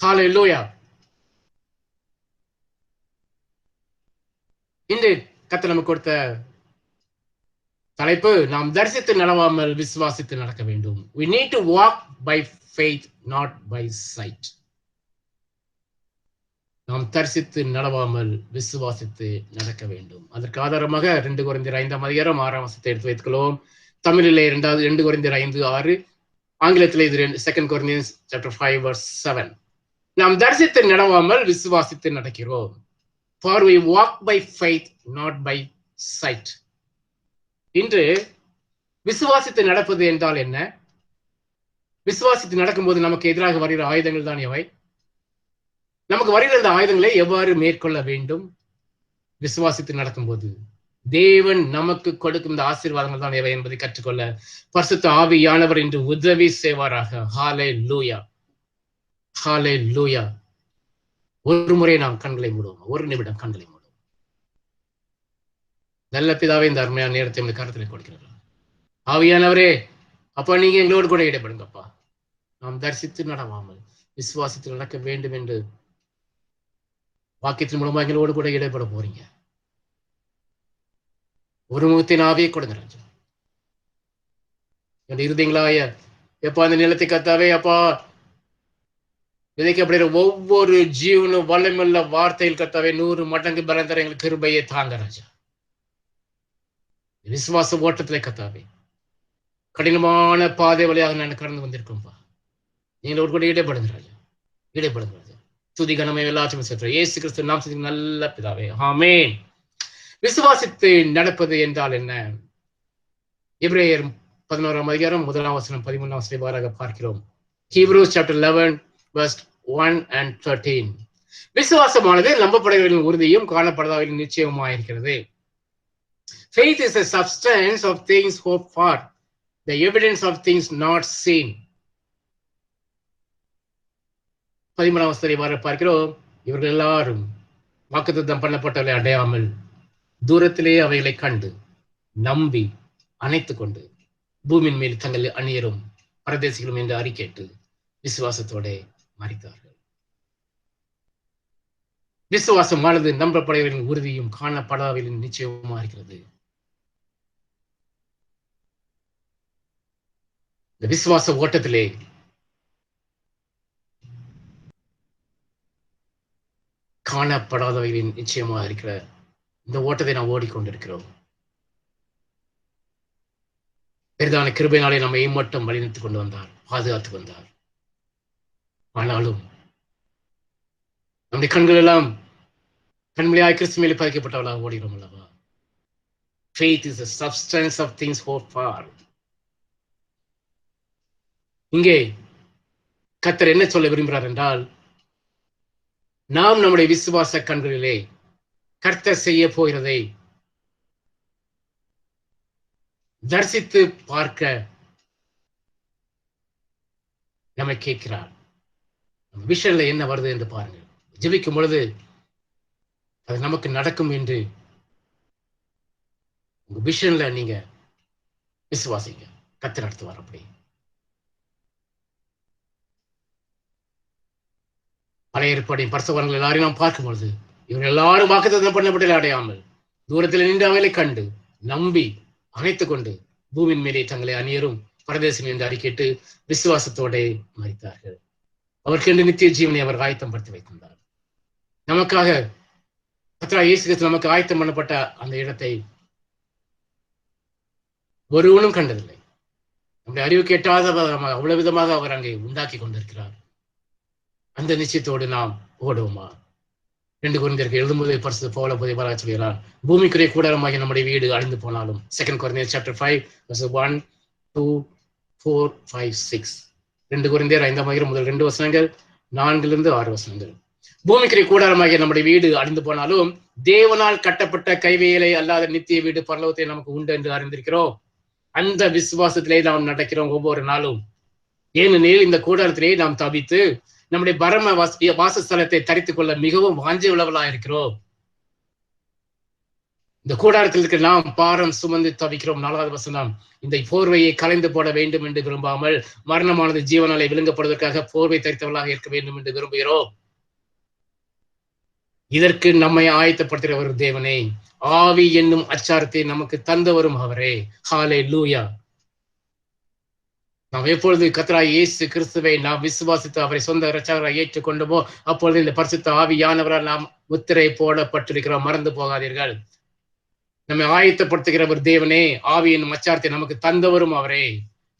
ஹalleluya. இன்று கர்த்தர் நமக்கு கொடுத்த தலைப்பு, நாம் தரிசித்து நடவாமல் விசுவாசித்து நடக்க வேண்டும். We need to walk by faith, not by sight. நாம் தரிசித்து நடவாமல் விசுவாசித்து நடக்க வேண்டும். அதற்கு ஆதாரமாக 2 கொரிந்தியர் 5 6 எடுத்து வைத்துக்கொள்வோம். தமிழிலே 2 கொரிந்தியர் 5:6, ஆங்கிலத்திலே இது 2 Corinthians chapter 5:7. நாம் தரிசித்து நடவாமல் விசுவாசித்து நடக்கிறோம். For we walk by faith, not by sight. இன்று விசுவாசித்து நடப்பது என்றால் என்ன? விசுவாசித்து நடக்கும்போது நமக்கு எதிராக வருகிற ஆயுதங்கள் தான் எவை? நமக்கு வருகிற இந்த ஆயுதங்களை எவ்வாறு மேற்கொள்ள வேண்டும்? விசுவாசித்து நடக்கும்போது தேவன் நமக்கு கொடுக்கும் இந்த ஆசீர்வாதங்கள் தான் எவை என்பதை கற்றுக்கொள்ள பரிசுத்த ஆவியானவர் இன்று உதவி செய்வாராக. ஹalleluya, ஹalleluya. ஒரு முறை நாம் கண்களை மூடுவோம். ஒரு நிமிடம் கண்களை மூடுவோம். நல்ல பிதாவே, இந்த அருமையான நேரத்தை எங்கள் கருத்தில் கொடுக்கிறார்கள். ஆவியானவரே, அப்பா, நீங்க எங்களோடு கூட இடைப்படுங்கப்பா. நாம் தரிசித்து நடவாமல் விசுவாசித்து நடக்க வேண்டும் என்று வாக்கியத்தின் மூலமா எங்களோடு கூட இடைப்பட போறீங்க. ஒரு முகத்தின் ஆவியை கொடுங்க ராஜா. என் இருதயங்களாய எப்பா அந்த நிலத்தை கத்தாவே அப்பா விதைக்கப்படுகிற ஒவ்வொரு ஜீவனும் வல்லமுள்ள வார்த்தையில் கத்தாவே 100 மடங்கு பலன் தர எங்களுக்கு கிருபையை தாங்க ராஜா. விசுவாச ஓட்டத்திலே கத்தாவே கடினமான பாதை வழியாக நான் கடந்து வந்திருக்கோம்பா. நீங்களோடு கூட இடைப்படுங்க ராஜா, இடைப்படுங்க ராஜா. துதி கனமை எல்லாத்தையும் சேர்த்து இயேசு கிறிஸ்து நாமத்தில் நல்ல பிதாவே, ஆமென். விசுவாசித்து நடப்பது என்றால் என்ன? எபிரேயர் 11:1-13 பார்க்கிறோம். Hebrews chapter 11 verse 1 and 13. விசுவாசமானது நம்பப்படுகிறவர்களின் உறுதியும் காணப்படாதவர்களின் நிச்சயமாயிருக்கிறது. Faith is a substance of things hoped for, the evidence of things not seen. 13 பார்க்கிறோம். இவர்கள் எல்லாரும் வாக்குத்தத்தம் பண்ணப்பட்டவர்களை அடையாமல் தூரத்திலே அவைகளை கண்டு நம்பி அணைத்துக் கொண்டு பூமியின் மேல் தங்கள் அந்நியரும் பரதேசிகளும் என்று அறிக்கையிட்டு விசுவாசத்தோட மரித்தார்கள். விசுவாசமானது நம்பப்படுகிறவர்களின் உறுதியும் காணப்படாதவர்களின் நிச்சயமா இருக்கிறது. இந்த விசுவாச ஓட்டத்திலே காணப்படாதவர்களின் நிச்சயமா இருக்கிற இந்த ஓட்டத்தை நாம் ஓடிக்கொண்டிருக்கிறோம். பெரிதான கிருபையினாலே நம்மை மட்டும் வழிநடத்திக் கொண்டு வந்தார், பாதுகாத்து வந்தார். ஆனாலும் நம்முடைய கண்கள் எல்லாம் கண்மொழியாய் கிறிஸ்து மேலே பதிக்கப்பட்டவர்களாக ஓடுகிறோம் அல்லவா? Faith is the substance of things hoped for. இங்கே கர்த்தர் என்ன சொல்ல விரும்புகிறார் என்றால், நாம் நம்முடைய விசுவாச கண்களிலே கர்த்தர் செய்ய போகிறதை தரிசித்து பார்க்க நம்மை கேட்கிறார். நம்ம விஷன்ல என்ன வருது என்று பாருங்கள். ஜெபிக்கும் பொழுது அது நமக்கு நடக்கும் என்று உங்க விஷன்ல நீங்க விசுவாசிங்க. கர்த்தர் நடத்துவார். அப்படி பழைய ஏற்பாட்டின் பரிசுத்தவான்கள் எல்லாரையும் நாம் பார்க்கும் பொழுது இவர்கள் எல்லாரும் வாக்குத்தத்தம் பண்ணப்பட்ட அடையாமல் தூரத்தில் நின்று அவளை கண்டு நம்பி அணைத்துக் கொண்டு பூமியின் மேலே தங்களை அந்நியரும் பரதேசம் என்று அறிக்கையிட்டு விசுவாசத்தோட மரித்தார்கள். அவருக்கு நித்திய ஜீவனை அவர் ஆயத்தம் படுத்தி வைத்திருந்தார். நமக்காக கர்த்தராகிய இயேசு கிறிஸ்து நமக்கு ஆயத்தம் பண்ணப்பட்ட அந்த இடத்தை ஒருவனும் கண்டதில்லை. நம்முடைய அறிவுக்கு எட்டாத அவ்வளவு விதமாக அவர் அங்கே உண்டாக்கி கொண்டிருக்கிறார். அந்த நிச்சயத்தோடு நாம் ஓடுவோமா? 2 கொரிந்தியருக்கு எழுதும்போது பரிசுத்த பவுல் பதிவாக சொல்கிறார், பூமிக்குரிய கூடாரமாகிய நம்முடைய வீடு அழிந்து போனாலும். 2 Corinthians chapter 5 verses 1, 2, 4, 5, 6. 2 கொரிந்தியர் 5 முதல் 2 வசனங்கள், 4-6 வசனங்கள். பூமிக்குரிய கூடாரமாகிய நம்முடைய வீடு அழிந்து போனாலும் தேவனால் கட்டப்பட்ட கைவேலை அல்லாத நித்திய வீடு பரலோகத்தை நமக்கு உண்டு என்று அறிந்திருக்கிறோம். அந்த விசுவாசத்திலே நாம் நடக்கிறோம் ஒவ்வொரு நாளும். ஏனெனில் இந்த கூடாரத்திலே நாம் தவித்து நம்முடைய பரம வாசஸ்தலத்தை தரித்துக் கொள்ள மிகவும் வாஞ்சை உள்ளவர்களாக இருக்கிறோம். இந்த கூடாரத்தில் இருக்கிற நாம் பாரம் சுமந்து தவிக்கிறோம். 4வது வசனம், இந்த போர்வையை கலைந்து போட வேண்டும் என்று விரும்பாமல் மரணமானது ஜீவனாலே விழுங்கப்படுவதற்காக போர்வை தரித்தவர்களாக இருக்க வேண்டும் என்று விரும்புகிறோம். இதற்கு நம்மை ஆயத்தப்படுத்துகிறவர் தேவனே. ஆவி என்னும் அச்சாரத்தை நமக்கு தந்தவரும் அவரே. ஹல்லேலூயா. நாம் எப்பொழுது கர்த்தராகிய இயேசு கிறிஸ்துவை நாம் விசுவாசித்து அவரை சொந்த இரட்சகராக ஏற்றுக்கொண்டோமோ அப்பொழுது இந்த பரிசுத்த ஆவியானவரால் நாம் முத்திரை போடப்பட்டிருக்கிறோம். மறந்து போகாதீர்கள். நம்மை ஆயத்தப்படுத்துகிறவர் தேவனே. ஆவி என்னும் அச்சாரத்தை நமக்கு தந்தவரும் அவரே.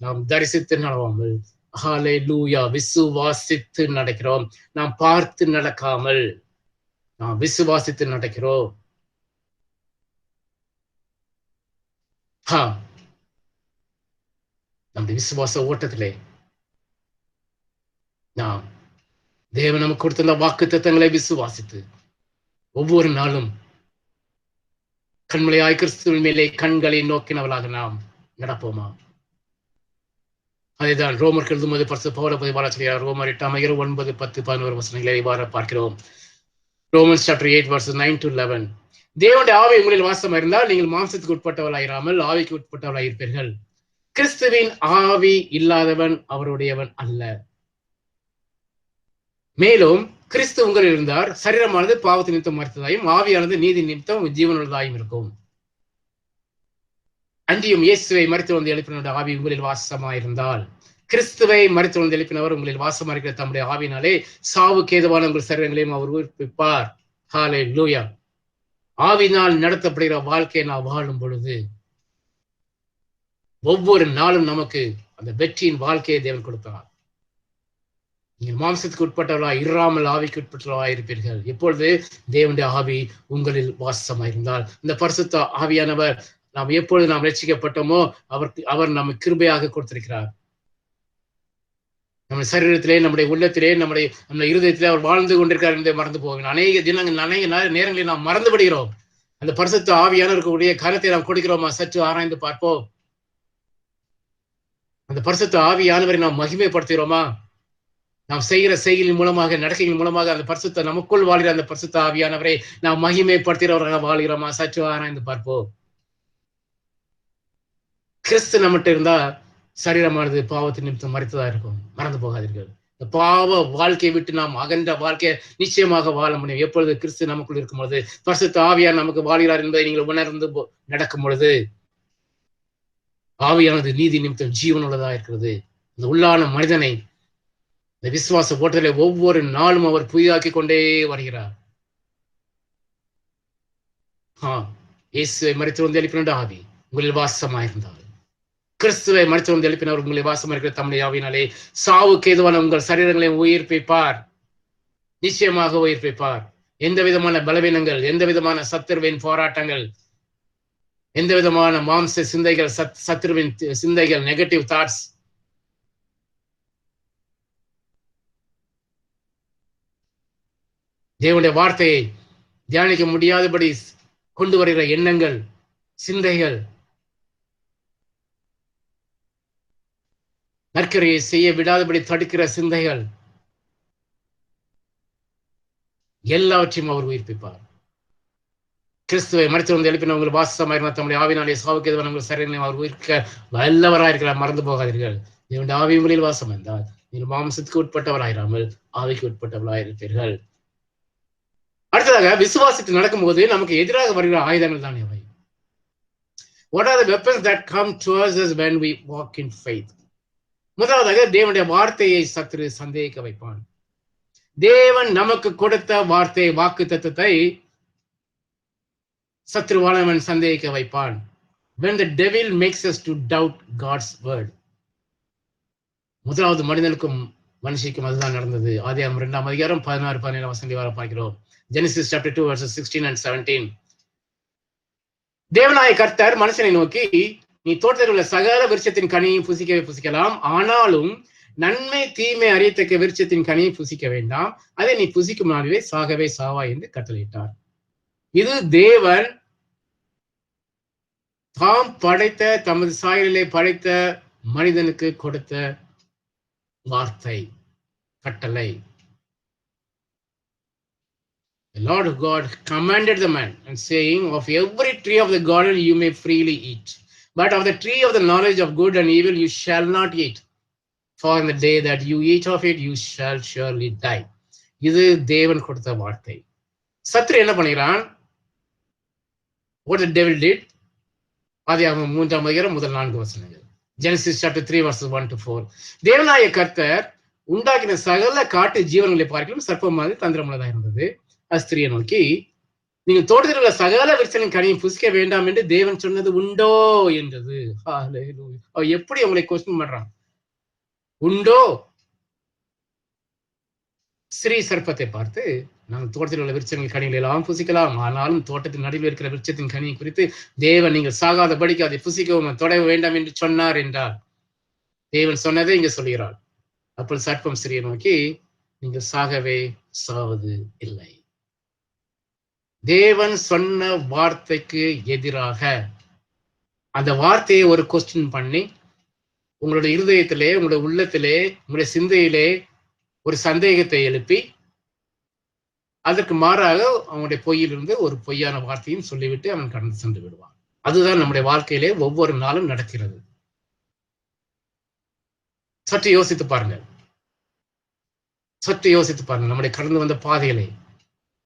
நாம் தரிசித்து நடவாமல், ஹல்லேலூயா, விசுவாசித்து நடக்கிறோம். நாம் பார்த்து நடக்காமல் நாம் விசுவாசித்து நடக்கிறோம். நம்முடைய விசுவாச ஓட்டத்திலே நாம் தேவன் நமக்கு கொடுத்த வாக்குத்தத்தங்களை விசுவாசித்து ஒவ்வொரு நாளும் கண்மலையாய் கிறிஸ்துவின் மேலே கண்களை நோக்கினவர்களாக நாம் நடப்போமா? அதைதான் ரோமர் எழுதும்போது பரிசுத்த பவுல் பதிவாளர் சொல்கிறார். ரோமர் 8 9 10 11 வசனங்களை இவ்வாறு பார்க்கிறோம். Romans chapter 8 verses 9 to 11. தேவனுடைய ஆவி உங்களில் வாசம் இருந்தால் நீங்கள் மாம்சத்துக்கு உட்பட்டவளாயிராமல் ஆவிக்கு உட்பட்டவளாயிருப்பீர்கள். கிறிஸ்துவின் ஆவி இல்லாதவன் அவருடையவன் அல்ல. மேலும் கிறிஸ்து உங்களில் இருந்தார், சரீரமானது பாவத்து நிமித்தம் மரித்ததாயும் ஆவியானது நீதி நிமித்தம் ஜீவனுள்ளதாயும் இருக்கும். அன்றியும் இயேசுவை மரித்து வந்து எழுப்பினோட ஆவி உங்களில் வாசமாயிருந்தால், கிறிஸ்துவை மரித்து வந்து எழுப்பினவர் உங்களில் வாசமா இருக்கிற தம்முடைய ஆவினாலே சாவுக்கு ஏதுவான உங்கள் சரீரங்களையும் அவர் உயிர்ப்பிப்பார். ஹல்லேலூயா. ஆவினால் நடத்தப்படுகிற வாழ்க்கையை நாம் வாழும் பொழுது ஒவ்வொரு நாளும் நமக்கு அந்த வெற்றியின் வாழ்க்கையை தேவன் கொடுப்பார். நீங்கள் மாம்சத்துக்கு உட்பட்டவர்களா இராமல் ஆவிக்கு உட்பட்டவர்களா இருப்பீர்கள். எப்பொழுது தேவனுடைய ஆவி உங்களில் வாசமாயிருந்தால், இந்த பரிசுத்த ஆவியானவர் நாம் எப்பொழுது நாம் ரட்சிக்கப்பட்டோமோ அவர் நம்ம கிருபையாக கொடுத்திருக்கிறார். நம்முடைய சரீரத்திலே, நம்முடைய உள்ளத்திலே, நம்முடைய இருதயத்திலே அவர் வாழ்ந்து கொண்டிருக்கிறார் என்பதை மறந்து போவேன். அநேக நேரங்களில் நாம் மறந்து விடுகிறோம். அந்த பரிசுத்த ஆவியானவருடைய கருத்தை நாம் கொடுக்கிறோமா? சற்று ஆராய்ந்து பார்ப்போம். அந்த பரிசுத்த ஆவியானவரை நாம் மகிமைப்படுத்துகிறோமா? நாம் செய்கிற செய்கையின் மூலமாக, நடக்கையின் மூலமாக அந்த பரிசுத்த நமக்குள் வாழ்கிற அந்த பரிசுத்த ஆவியானவரை நாம் மகிமைப்படுத்துகிறவராக வாழ்கிறோமா? சற்று ஆராய்ந்து பார்ப்போம். கிறிஸ்து நம்மகிட்ட இருந்தா சரீரமானது பாவத்தின் நிமித்தம் மரித்ததா இருக்கும். மறந்து போகாதீர்கள். இந்த பாவ வாழ்க்கையை விட்டு நாம் அகன்ற வாழ்க்கையை நிச்சயமாக வாழ முடியும் எப்பொழுது கிறிஸ்து நமக்குள் இருக்கும் பொழுது, பரிசுத்த ஆவியார் நமக்கு வாழ்கிறார் என்பதை நீங்கள் உணர்ந்து நடக்கும் பொழுது. ஆவியானது நீதி நிமித்தம் ஜீவன் உள்ளதா இருக்கிறது. இந்த உள்ளான மனிதனை இந்த விசுவாச ஓட்டத்திலே ஒவ்வொரு நாளும் அவர் புதிதாக்கி கொண்டே வருகிறார். இயேசுவை மரித்து வந்து எழுப்பின ஆவி உங்களில் வாசமாயிருந்தார். கிறிஸ்துவை மரித்து வந்து எழுப்பினவர் உங்களை வாசமா இருக்கிற தம்முடைய ஆவியினாலே சாவுக்கு ஏதுவான உங்கள் சரீரங்களை உயிர்ப்பிப்பார். நிச்சயமாக உயிர்ப்பிப்பார். எந்த விதமான பலவீனங்கள், எந்த விதமான சத்துருவின் போராட்டங்கள், எந்த விதமான மாம்ச சிந்தைகள், சத்துருவின் சிந்தைகள், நெகட்டிவ் தாட்ஸ், தேவனுடைய வார்த்தையை தியானிக்க முடியாதபடி கொண்டு வருகிற எண்ணங்கள், சிந்தைகள், நற்கரையை செய்ய விடாதபடி தடுக்கிற சிந்தைகள், எல்லாவற்றையும் அவர் உயிர்ப்பிப்பார். கிறிஸ்துவை மரித்து வந்து எழுப்பினவர்கள் வாசமாயிருந்த தம்முடைய ஆவினாலே சாவுக்கு எதுவான உங்கள் சரீரங்களை அவர் உயிர்க்க வல்லவராயிருக்கிறார். மறந்து போகாதீர்கள். தேவனுடைய ஆவி உங்களில் வாசம் என்றால் நீங்கள் மாம்சத்துக்கு உட்பட்டவராயிராமல் ஆவிக்கு உட்பட்டவராயிருப்பீர்கள். அடுத்ததாக விசுவாசத்தில் நடக்கும்போது நமக்கு எதிராக வருகிற ஆயுதங்கள் தான் எவை? What are the weapons that come towards us when we walk in faith? முதலாவதாக தேவனுடைய வார்த்தையை சத்துரு சந்தேகிக்க வைப்பான். தேவன் நமக்கு கொடுத்த வார்த்தை, வாக்கு தத்தத்தை சத்ருவானவன் சந்தேகிக்க வைப்பான். When the devil makes us to doubt God's word. முதலாவது மனிதனுக்கும் மனுஷிக்கும் அதுதான் நடந்தது. ஆதியாகமம் 2ஆம் அதிகாரம் 16 17 வசனங்களை வர பார்க்கிறோம். Genesis chapter 2 verses 16 and 17. தேவனாய கர்த்தர் மனுஷனை நோக்கி, நீ தோட்டத்தில் உள்ள சகல விருட்சத்தின் கனியை புசிக்கலாம், ஆனாலும் நன்மை தீமை அறியத்தக்க விருட்சத்தின் கனியை புசிக்க வேண்டாம், அதை நீ புசிக்கும் நாளிலே சாகவே சாவா என்று கட்டளையிட்டார். இது தேவன் தாம் படைத்த, தமது சாயலிலே படைத்த மனிதனுக்கு கொடுத்த வார்த்தை, கட்டளை. The Lord God commanded the man and saying, of every tree of the garden you may freely eat, but of the tree of the knowledge of good and evil you shall not eat, for in the day that you eat of it you shall surely die. இது தேவன் கொடுத்த வார்த்தை. சத்ரு என்ன பண்ணுகிறான்? What the devil did? ஆதியாகமம் 3ஆம் அதிகாரம் முதல் 4 வசனங்கள். Genesis chapter 3 verses 1 to 4. தேவனாய கர்த்தர் உண்டாக்கின சகல காட்டு ஜீவன்களை பார்க்கலும் சர்ப்பமாக தந்திரமுள்ளதாக இருந்தது. ஸ்திரியை நோக்கி, நீங்கள் தோட்டத்தில் உள்ள சகல விருட்சங்களின் கனியை புசிக்க வேண்டாம் என்று தேவன் சொன்னது உண்டோ என்றது. எப்படி உங்களை கொஸ்டின் பண்றான்? உண்டோ? ஸ்ரீ சர்ப்பத்தை பார்த்து, நாங்கள் தோட்டத்தில் உள்ள விருட்சங்களின் கனிகளை எல்லாம் புசிக்கலாம், ஆனாலும் தோட்டத்தின் நடுவில் இருக்கிற விருட்சத்தின் கனியை குறித்து தேவன் நீங்கள் சாகாதபடிக்கு அதை புசிக்கவும் தொட வேண்டாம் என்று சொன்னார் என்றார். தேவன் சொன்னதை இங்க சொல்கிறார். அப்போ சர்ப்பம் ஸ்திரியை நோக்கி, நீங்கள் சாகவே சாவது இல்லை. தேவன் சொன்ன வார்த்தைக்கு எதிராக அந்த வார்த்தையை ஒரு கொஸ்டின் பண்ணி உங்களுடைய இருதயத்திலே, உங்களுடைய உள்ளத்திலே, உங்களுடைய சிந்தையிலே ஒரு சந்தேகத்தை எழுப்பி அதற்கு மாறாக அவனுடைய பொய்யிலிருந்து ஒரு பொய்யான வார்த்தையும் சொல்லிவிட்டு அவன் கடந்து சென்று விடுவான். அதுதான் நம்முடைய வாழ்க்கையிலே ஒவ்வொரு நாளும் நடக்கிறது. சற்று யோசித்து பாருங்க, சற்று யோசித்து பாருங்க. நம்முடைய கடந்து வந்த பாதைகளை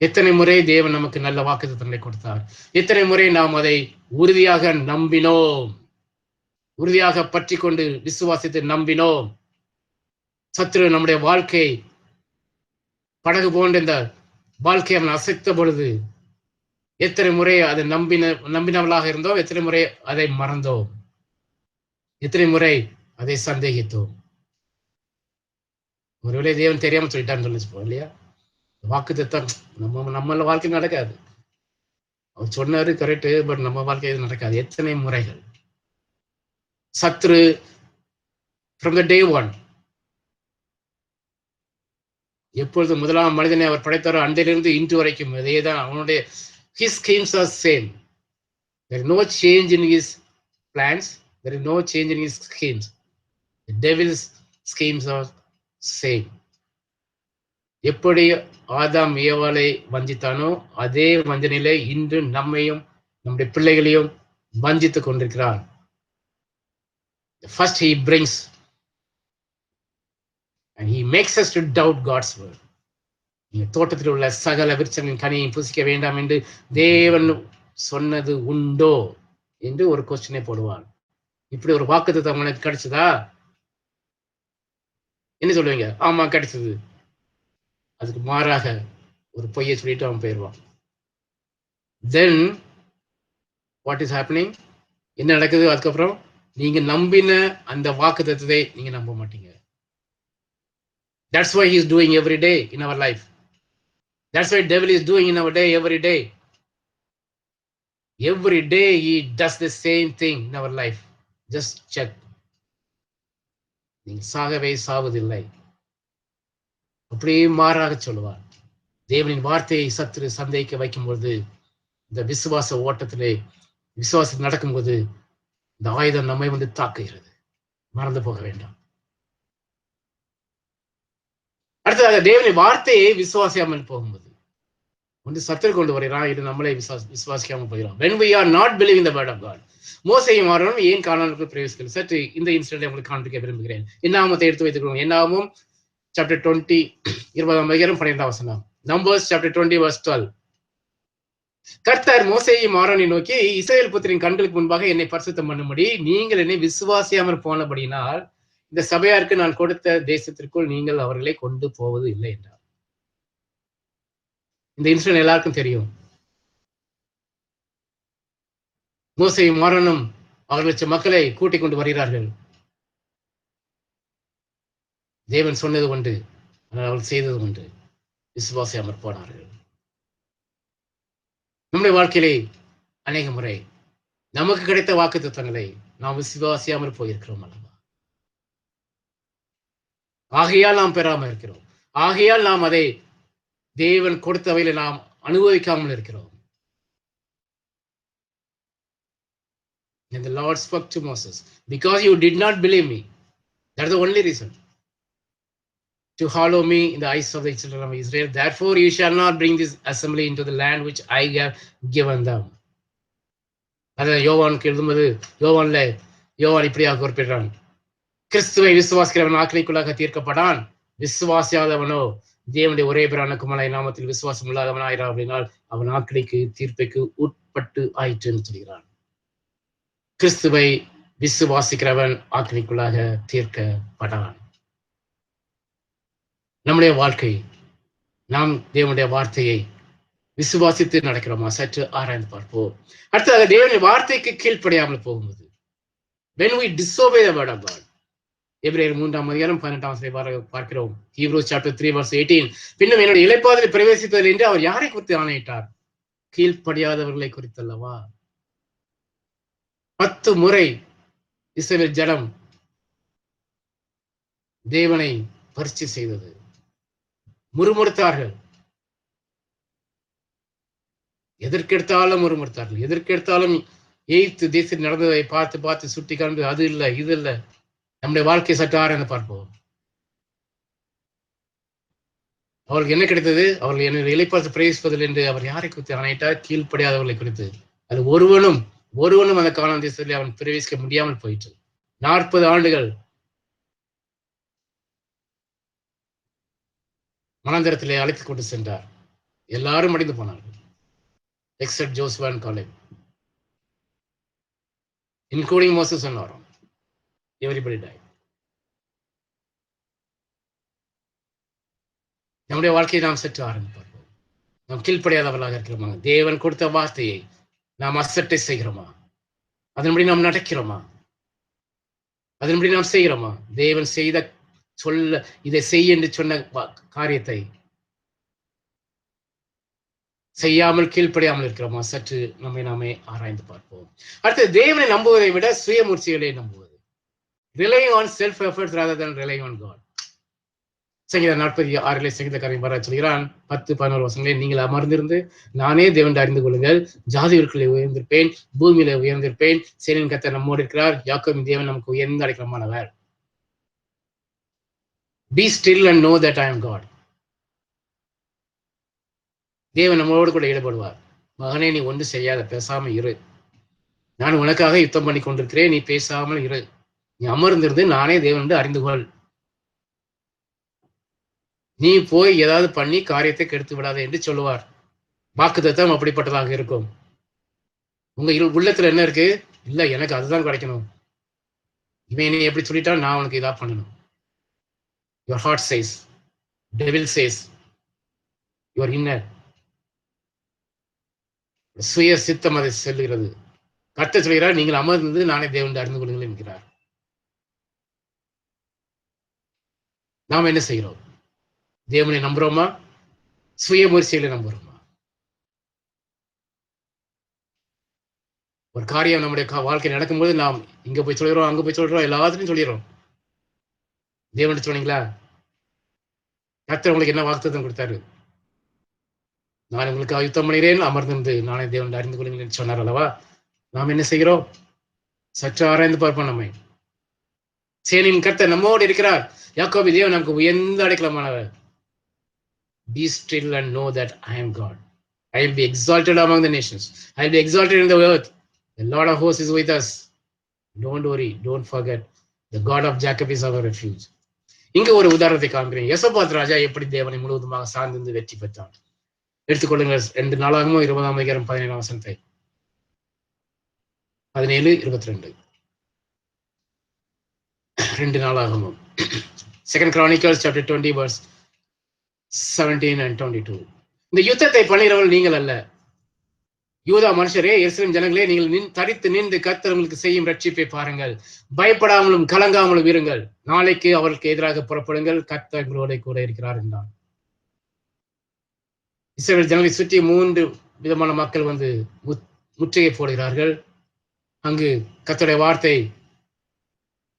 எத்தனை முறை தேவன் நமக்கு நல்ல வாக்குத்தத்தங்களை கொடுத்தார், எத்தனை முறை நாம் அதை உறுதியாக நம்பினோம், உறுதியாக பற்றி கொண்டு விசுவாசித்து நம்பினோம். சத்ரு நம்முடைய வாழ்க்கை படகு போன்ற இந்த வாழ்க்கையை அவன் அசைத்த பொழுது எத்தனை முறை அதை நம்பினவளாக இருந்தோம், எத்தனை முறை அதை மறந்தோம், எத்தனை முறை அதை சந்தேகித்தோம். ஒருவேளை தேவன் தெரியாம சொல்லிட்டான்னு சொல்லிச்சுப்போம் இல்லையா? வாக்குத்தத்தம் நம்ம வாழ்க்கை நடக்காது. அவர் சொன்னாரு கரெக்டு, பட் நம்ம வாழ்க்கை நடக்காது. எத்தனை முறைகள் சத்ரு from the day one, எப்பொழுது முதலாம் மனிதனை அவர் படைத்தாரோ அன்றிலிருந்து இன்று வரைக்கும் அதேதான் அவனுடைய his schemes are same. There is no change in his plans, there is no change in his schemes. The devil's schemes are same. எப்படி ஆதாம் ஏவாளை வஞ்சித்தானோ அதே வஞ்சனையிலே இன்று நம்மையும் நம்முடைய பிள்ளைகளையும் வஞ்சித்துக் கொண்டிருக்கிறான். First he brings and he makes us to doubt God's word. நீங்க தோட்டத்தில் உள்ள சகல விருட்சங்களின் கனியை புசிக்க வேண்டாம் என்று தேவன் சொன்னது உண்டோ என்று ஒரு கொஸ்டினை போடுவான். இப்படி ஒரு வாக்குத்தத்தம் உனக்கு கிடைச்சதா? என்ன சொல்லுவீங்க? ஆமா கிடைச்சது. அதுக்கு மாறாக ஒரு பொய்யை சொல்லிட்டு அவன் போயிடுவான். Then what is happening? என்ன நடக்குது? அதுக்கப்புறம் நீங்க நம்பின அந்த வாக்குத்தத்தத்தை நீங்க நம்ப மாட்டீங்க. That's why he is doing every day in our life. That's why devil is doing in our day every day. Every day he does the same thing in our life. Just check. நீங்க சாகவே சாவதில்லை. அப்படியே மாறாக சொல்லுவார். தேவனின் வார்த்தையை சத்ரு சந்தேகிக்க வைக்கும்போது இந்த விசுவாச ஓட்டத்திலே விசுவாசம் நடக்கும்போது இந்த ஆயுதம் நம்மை வந்து தாக்குகிறது. மறந்து போக வேண்டாம். அடுத்ததாக தேவனின் வார்த்தையை விசுவாசியாமல் போகும்போது ஒன்று சத்துரு கொண்டு வருகிறான், இது நம்மளை விசுவாசிக்காமல் போகிறோம். When we are not believing the word of God. மோசேயும் ஆரோனும் ஏன் கானானுக்குள் பிரவேசிக்கல? சற்று இந்த இன்சிடென்ட் உங்களுக்கு காண்பிக்க விரும்புகிறேன். என்னாகமத்தை எடுத்து வைத்துக்கிறோம். என்னாகமம் chapter 20 20ஆம் அதிகாரம் 12ஆம் வசனம். Numbers chapter 20 verse 12. கர்த்தர் மோசேயையும் ஆரோனையும் நோக்கி, இஸ்ரவேல் புத்திரின் கண்களுக்கு முன்பாக என்னை பரிசுத்தம் பண்ணும்படி நீங்கள் என்னை விசுவாசியாமல் போனபடினால் இந்த சபையாருக்கு நான் கொடுத்த தேசத்திற்குள் நீங்கள் அவர்களை கொண்டு போவது இல்லை என்றார். இந்த இன்சிடென்ட் எல்லாருக்கும் தெரியும். மோசேயும் ஆரோனும் 6 லட்சம் மக்களை கூட்டிக் கொண்டு வருகிறார்கள். தேவன் சொன்னது ஒன்று, அவர்கள் செய்தது ஒன்று, விசுவாசியாமற் போனார்கள். நம்முடைய வாழ்க்கையிலே அநேக முறை நமக்கு கிடைத்த வாக்குத்தத்தங்களை நாம் விசுவாசியாமல் போயிருக்கிறோம் அல்லவா? ஆகையால் நாம் பெறாமல் இருக்கிறோம். ஆகையால் நாம் அதை தேவன் கொடுத்தவையில நாம் அனுபவிக்காமல் இருக்கிறோம். And the Lord spoke to Moses, because you did not believe me. That's the only reason. to hollow me in the eyes of the children of Israel. Therefore, you shall not bring this assembly into the land which I have given them. அதான் யோவானுக்கு எழுதும்போது யோவான் இப்படியாக குறிப்பிடுறான், கிறிஸ்துவை விசுவாசிக்கிறவன் ஆக்கினைக்குள்ளாக தீர்க்கப்படான், விசுவாசியாதவனோ தேவனுடைய ஒரே பிரான குமாரன் நாமத்தில் விசுவாசம் இல்லாதவனாயிரா அப்படினால் அவன் ஆக்கினைக்கு தீர்ப்புக்கு உட்பட்டு ஆயிற்றுன்னு சொல்கிறான். கிறிஸ்துவை விசுவாசிக்கிறவன் ஆக்கினைக்குள்ளாக தீர்க்கப்படான். நம்முடைய வாழ்க்கை, நாம் தேவனுடைய வார்த்தையை விசுவாசித்து நடக்கிறோமா சற்று ஆராய்ந்து பார்ப்போம். அடுத்ததாக தேவனுடைய வார்த்தைக்கு கீழ்ப்படியாமல் போகும்போது, when we disobey the word of God, எபிரேயர் 3:18 பார்க்கிறோம். Hebrews chapter 3 verse 18, பின்னும் என்னுடைய இளைப்பாறுதலில் பிரவேசிப்பதில் என்று அவர் யாரை குறித்து ஆணையிட்டார்? கீழ்ப்படியாதவர்களை குறித்தல்லவா. 10 முறை இஸ்ரவேல் ஜனம் தேவனை பரீட்சை செய்தது, முறுமுறுத்தார்கள், எதற்கெடுத்தாலும் முறுமுறுத்தார்கள், எதற்கெடுத்தாலும் எய்த்து தேசத்தில் நடந்ததை பார்த்து சுட்டி காண்பது, அது இல்லை இது இல்லை. நம்முடைய வாழ்க்கை சற்று ஆராய்ந்து பார்ப்போம். அவர்களுக்கு என்ன கிடைத்தது? அவர்கள் என்னுடைய இளைப்பாறுதல் பிரவேசிப்பதில் என்று அவர் யாரை குறித்து ஆணையிட்டார்? கீழ்ப்படியாதவர்களை குறித்து. அது ஒருவனும் அந்த கானான் தேசத்தில் அவன் பிரவேசிக்க முடியாமல் போயிற்று. 40 ஆண்டுகள் மனாந்தரத்திலே அழைத்துக் கொண்டு சென்றார். எல்லாரும் அடைந்து போனார்கள், accept Joshua and Caleb, including Moses and Aaron. Everybody died. நம்முடைய வாழ்க்கையை நாம் சற்று ஆரம்பி பார்ப்போம். நாம் கீழ்ப்படியாதவர்களாக இருக்கிறோமா? தேவன் கொடுத்த வார்த்தையை நாம் அசட்டை செய்கிறோமா? அதன்படி நாம் நடக்கிறோமா? அதன்படி நாம் செய்கிறோமா? தேவன் செய்த இதை செய் என்று சொன்ன காரியத்தை செய்யாமல் கீழ்ப்படியாமல் இருக்கிறோமா? சற்று நம்மை நாமே ஆராய்ந்து பார்ப்போம். அடுத்து, தேவனை நம்புவதை விட சுய முயற்சிகளை நம்புவது. Relying on self efforts rather than relying on God. சங்கீதம் 46 சங்கீதக்காரன் வர சொல்கிறான், 10-11 வசனங்களே, நீங்கள் அமர்ந்திருந்து நானே தேவன் அறிந்து கொள்ளுங்கள், ஜாதிகளுக்குள்ளே உயர்ந்திருப்பேன், பூமியில உயர்ந்திருப்பேன், சேனையின் கர்த்தர் நம்மோடு இருக்கிறார், யாக்கோபின் தேவன் நமக்கு உயர்ந்த அடைக்கலமானவர். Be still and know that I am God. தேவன் நம்மளோடு கூட ஈடுபடுவார். மகனே, நீ ஒன்று செய்யாத, பேசாம இரு, நான் உனக்காக யுத்தம் பண்ணி கொண்டிருக்கிறேன், நீ பேசாமல் இரு, நீ அமர்ந்திருந்து நானே தேவன் என்று அறிந்து கொள். நீ போய் ஏதாவது பண்ணி காரியத்தை கெடுத்து விடாத என்று சொல்லுவார். வாக்குத்தத்தம் அப்படிப்பட்டதாக இருக்கும். உங்க உள்ளத்துல என்ன இருக்கு? இல்ல, எனக்கு அதுதான் கிடைக்கணும், இவன் நீ எப்படி சொல்லிட்டா நான் உனக்கு இதா பண்ணணும். Your heart says, devil says, your inner, சுய சித்தம் அதை செல்லுகிறது. கர்த்தர் சொல்கிறார், நீங்கள் அமர்ந்து நானே தேவன் அறிந்து கொள்ளுங்கள் என்கிறார். நாம் என்ன செய்கிறோம்? தேவனை நம்புறோமா? சுய முயற்சிகளை நம்புறோமா? ஒரு காரியம் நம்முடைய வாழ்க்கை நடக்கும்போது நாம் இங்க போய் சொல்லிடுறோம், அங்க போய் சொல்றோம், எல்லாத்துலையும் சொல்லிடுறோம். தேவன் சொன்னீங்களா? கர்த்தர் உங்களுக்கு என்ன வாக்குத்தத்தம் கொடுத்தாரு? நான் உங்களுக்கு யுத்தம் பண்ணுகிறேன், அமர்ந்திருந்து நானே தேவன் அறிந்து கொள்ளுங்கள் என்று சொன்னார் அல்லவா? நாம் என்ன செய்கிறோம்? சற்று ஆராய்ந்து பார்ப்போம். நம்மை சேனையின் கர்த்தர் நம்மோடு இருக்கிறார், யாக்கோபு தேவன் நமக்கு உயர்ந்த அடைக்கலமானவர். Be still and know that I am God. I will be exalted among the nations. I will be exalted in the earth. The Lord of hosts is with us. Don't worry, don't forget. The God of Jacob is our refuge. இங்க ஒரு உதாரணத்தை காண்கிறேன். யெசபாத் ராஜா எப்படி தேவனை முழுவதுமாக சார்ந்து வெற்றி பெற்றான். எடுத்துக்கொள்ளுங்கள் 2 நாளாகமம் 20:17 வசனத்தை. 17:22. 2 நாளாகமம். 2 Chronicles chapter 20 verse 17 and 22. இந்த யுத்தத்தை பண்ணுகிறவர்கள் நீங்கள் அல்ல, யூதா மனுஷரே, எருசலேம் ஜனங்களே, நீங்கள் தரித்து நின்று கர்த்தர் உங்களுக்கு செய்யும் ரட்சிப்பை பாருங்கள், பயப்படாமலும் கலங்காமலும் இருங்கள், நாளைக்கு அவர்களுக்கு எதிராக புறப்படுங்கள், கர்த்தர் எங்களோட கூட இருக்கிறார் என்றான். இஸ்ரவேல் ஜனங்களை சுற்றி 3 விதமான மக்கள் வந்து முற்றுகை போடுகிறார்கள். அங்கு கர்த்தருடைய வார்த்தை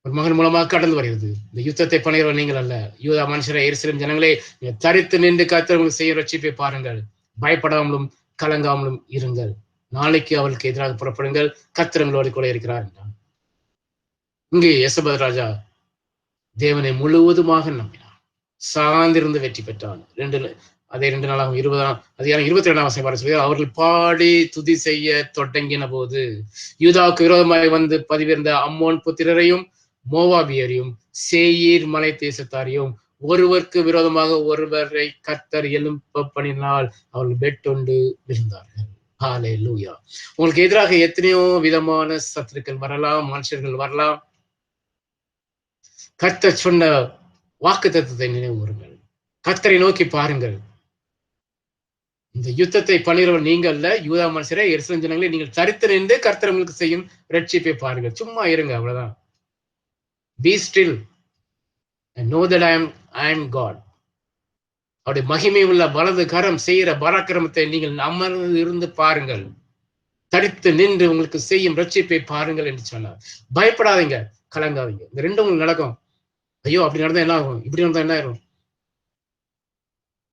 ஒரு மகன் மூலமாக கடந்து வருகிறது. இந்த யுத்தத்தை பண்ணுகிறவர் நீங்கள் அல்ல, யூதா மனுஷரை, எருசலேம் ஜனங்களே, நீங்கள் தரித்து நின்று கர்த்தர் உங்களுக்கு செய்யும் ரட்சிப்பை பாருங்கள், பயப்படாமலும் கலங்காமலும் இருங்கள், நாளைக்கு அவளுக்கு எதிராக புறப்படுங்கள், கர்த்தர் எங்களோடு கூட இருக்கிறார் என்றான். இங்கே யெசபாத் ராஜா தேவனை முழுவதுமாக நம்பினார். சார்ந்திருந்து வெற்றி பெற்றான். அதே 2 நாளாகும் 20ஆம் அதிகாரம் 22ஆம் வசனம் சொல்லி அவர்கள் பாடி துதி செய்ய தொடங்கின போது யூதாவுக்கு விரோதமாய் வந்து பதிவிருந்த அம்மோன் புத்திரரையும் மோவாபியரையும் சேயீர் மலை தேசத்தாரையும் ஒருவருக்கு விரோதமாக ஒருவரை கர்த்தர் எழும்ப பண்ணினால் அவர்கள் வெட்டுண்டு விழுந்தார்கள். ஹல்லேலூயா. உங்களுக்கு எதிராக எத்தனையோ விதமான சத்துருக்கள் வரலாம், மனுஷர்கள் வரலாம். கர்த்தர் சொன்ன வாக்குத்தத்தத்தை நினைவு கூறுங்கள். கர்த்தரை நோக்கி பாருங்கள். இந்த யுத்தத்தை பண்ணுகிறவர் நீங்க அல்ல, யூதா மனுஷரே, எருசலேம் ஜனங்களே, நீங்கள் தரித்து நின்று கர்த்தர் உங்களுக்கு செய்யும் ரட்சிப்பை பாருங்கள். சும்மா இருங்க, அவ்வளவுதான். Be still and know that I am God. அவருடைய மகிமை உள்ள வலது கரம் செய்கிற பராக்கிரமத்தை நீங்கள் அமர்ந்து இருந்து பாருங்கள். தரித்து நின்று உங்களுக்கு செய்யும் ரட்சிப்பை பாருங்கள் என்று சொன்னார். பயப்படாதீங்க, கலங்காதீங்க. இந்த ரெண்டும் உங்களுக்கு நடக்கும். ஐயோ அப்படி நடந்தா என்ன ஆகும், இப்படி நடந்தா என்ன ஆகும்?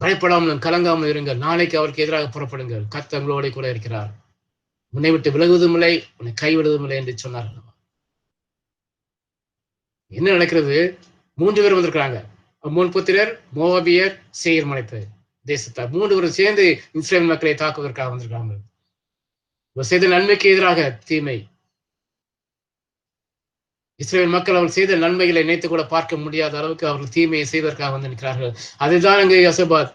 பயப்படாமலும் கலங்காமல் இருங்கள். நாளைக்கு அவருக்கு எதிராக புறப்படுங்கள். கர்த்தர் உங்களோட கூட இருக்கிறார். உன்னை விட்டு விலகுவதும் இல்லை, உன்னை கைவிடுவதும் இல்லை என்று சொன்னார். என்ன நடக்கிறது? 3 பேர் வந்திருக்கிறாங்க. அம்மோன் புத்திரர், மோவாபியர், சேயீர் மலை தேசத்தார். 3 பேரும் சேர்ந்து இஸ்ரவேல் மக்களை தாக்குவதற்காக வந்திருக்காங்க. செய்த நன்மைக்கு எதிராக தீமை. இஸ்ரவேல் மக்கள் அவர்கள் செய்த நன்மைகளை நினைத்து கூட பார்க்க முடியாத அளவுக்கு அவர்கள் தீமையை செய்வதற்காக வந்து நிற்கிறார்கள். அதுதான் அங்கே யோசபாத்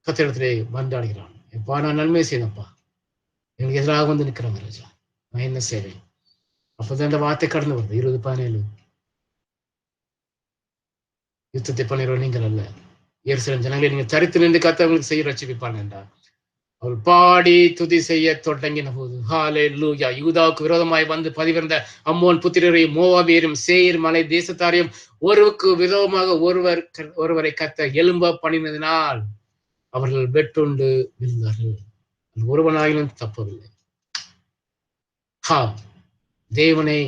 கர்த்தரிடத்திலே மன்றாடுகிறான். எப்பா, நான் நன்மை செய்தப்பா, எனக்கு எதிராக வந்து நிற்கிறாங்க ராஜா, நான் என்ன செய்வேன்? அப்பதான் அந்த வார்த்தை கடந்து வருது. 20:17. யுத்தத்தை பண்ணுகிறோம் நீங்கள் அல்ல, எருசலேம் ஜனங்களை நீங்கள் தரித்து நின்று கர்த்தர்களுக்கு செய்ய ரட்சிப்பாங்க என்றார். அவள் பாடி துதி செய்ய தொடங்கின போது ஹல்லேலூயா. யூதாவுக்கு விரோதமாய் வந்து பதிவிருந்த அம்மோன் புத்திரரையும் மோவாபியரையும் சேயீர் மலை தேசத்தாரையும் ஒருவருக்கு விரோதமாக ஒருவரை கர்த்தர் எழும்ப பண்ணினதினால் அவர்கள் வெட்டுண்டு விழுந்தார்கள். ஒருவனாயிலும் தப்பவில்லை. தேவனை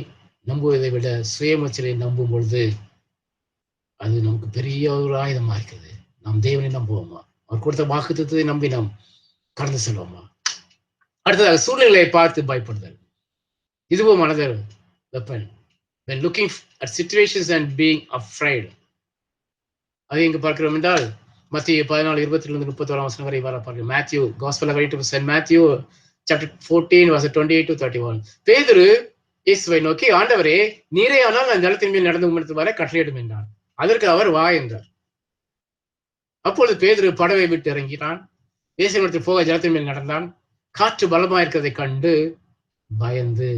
நம்புவதை விட சுயமச்சலை நம்பும் பொழுது அது நமக்கு பெரிய ஒரு ஆயுதமா இருக்குது. நாம் தேவனை நம்புவோமா? அவர் கொடுத்த வாக்குத்தத்தத்தை நம்பி நாம் கடந்து செல்வோமா? அடுத்ததாக சூழ்நிலையை பார்த்து பயப்படுதல். இதுவும் another weapon when looking at situations and being afraid. அதை இங்கு பார்க்கிறோம் என்றால் மத்திய 14:20-31 வரை வர பார்க்கிறோம். Matthew, Gospel according to St. Matthew chapter 14 verse 28-31. பேதுரு இயேசுவை நோக்கி, ஆண்டவரே, நீரே ஆனால் நான் ஜலத்தின் மேல் நடந்து வர கட்டளையிடும் என்றான். அதற்கு அவர் வா என்றார். அப்பொழுது பேதுரு படவை விட்டு இறங்கினான். இயேசுவிடத்தில் போக ஜலத்தின் மேல் நடந்தான். காற்று பலமா இருக்கிறதை கண்டு பயந்து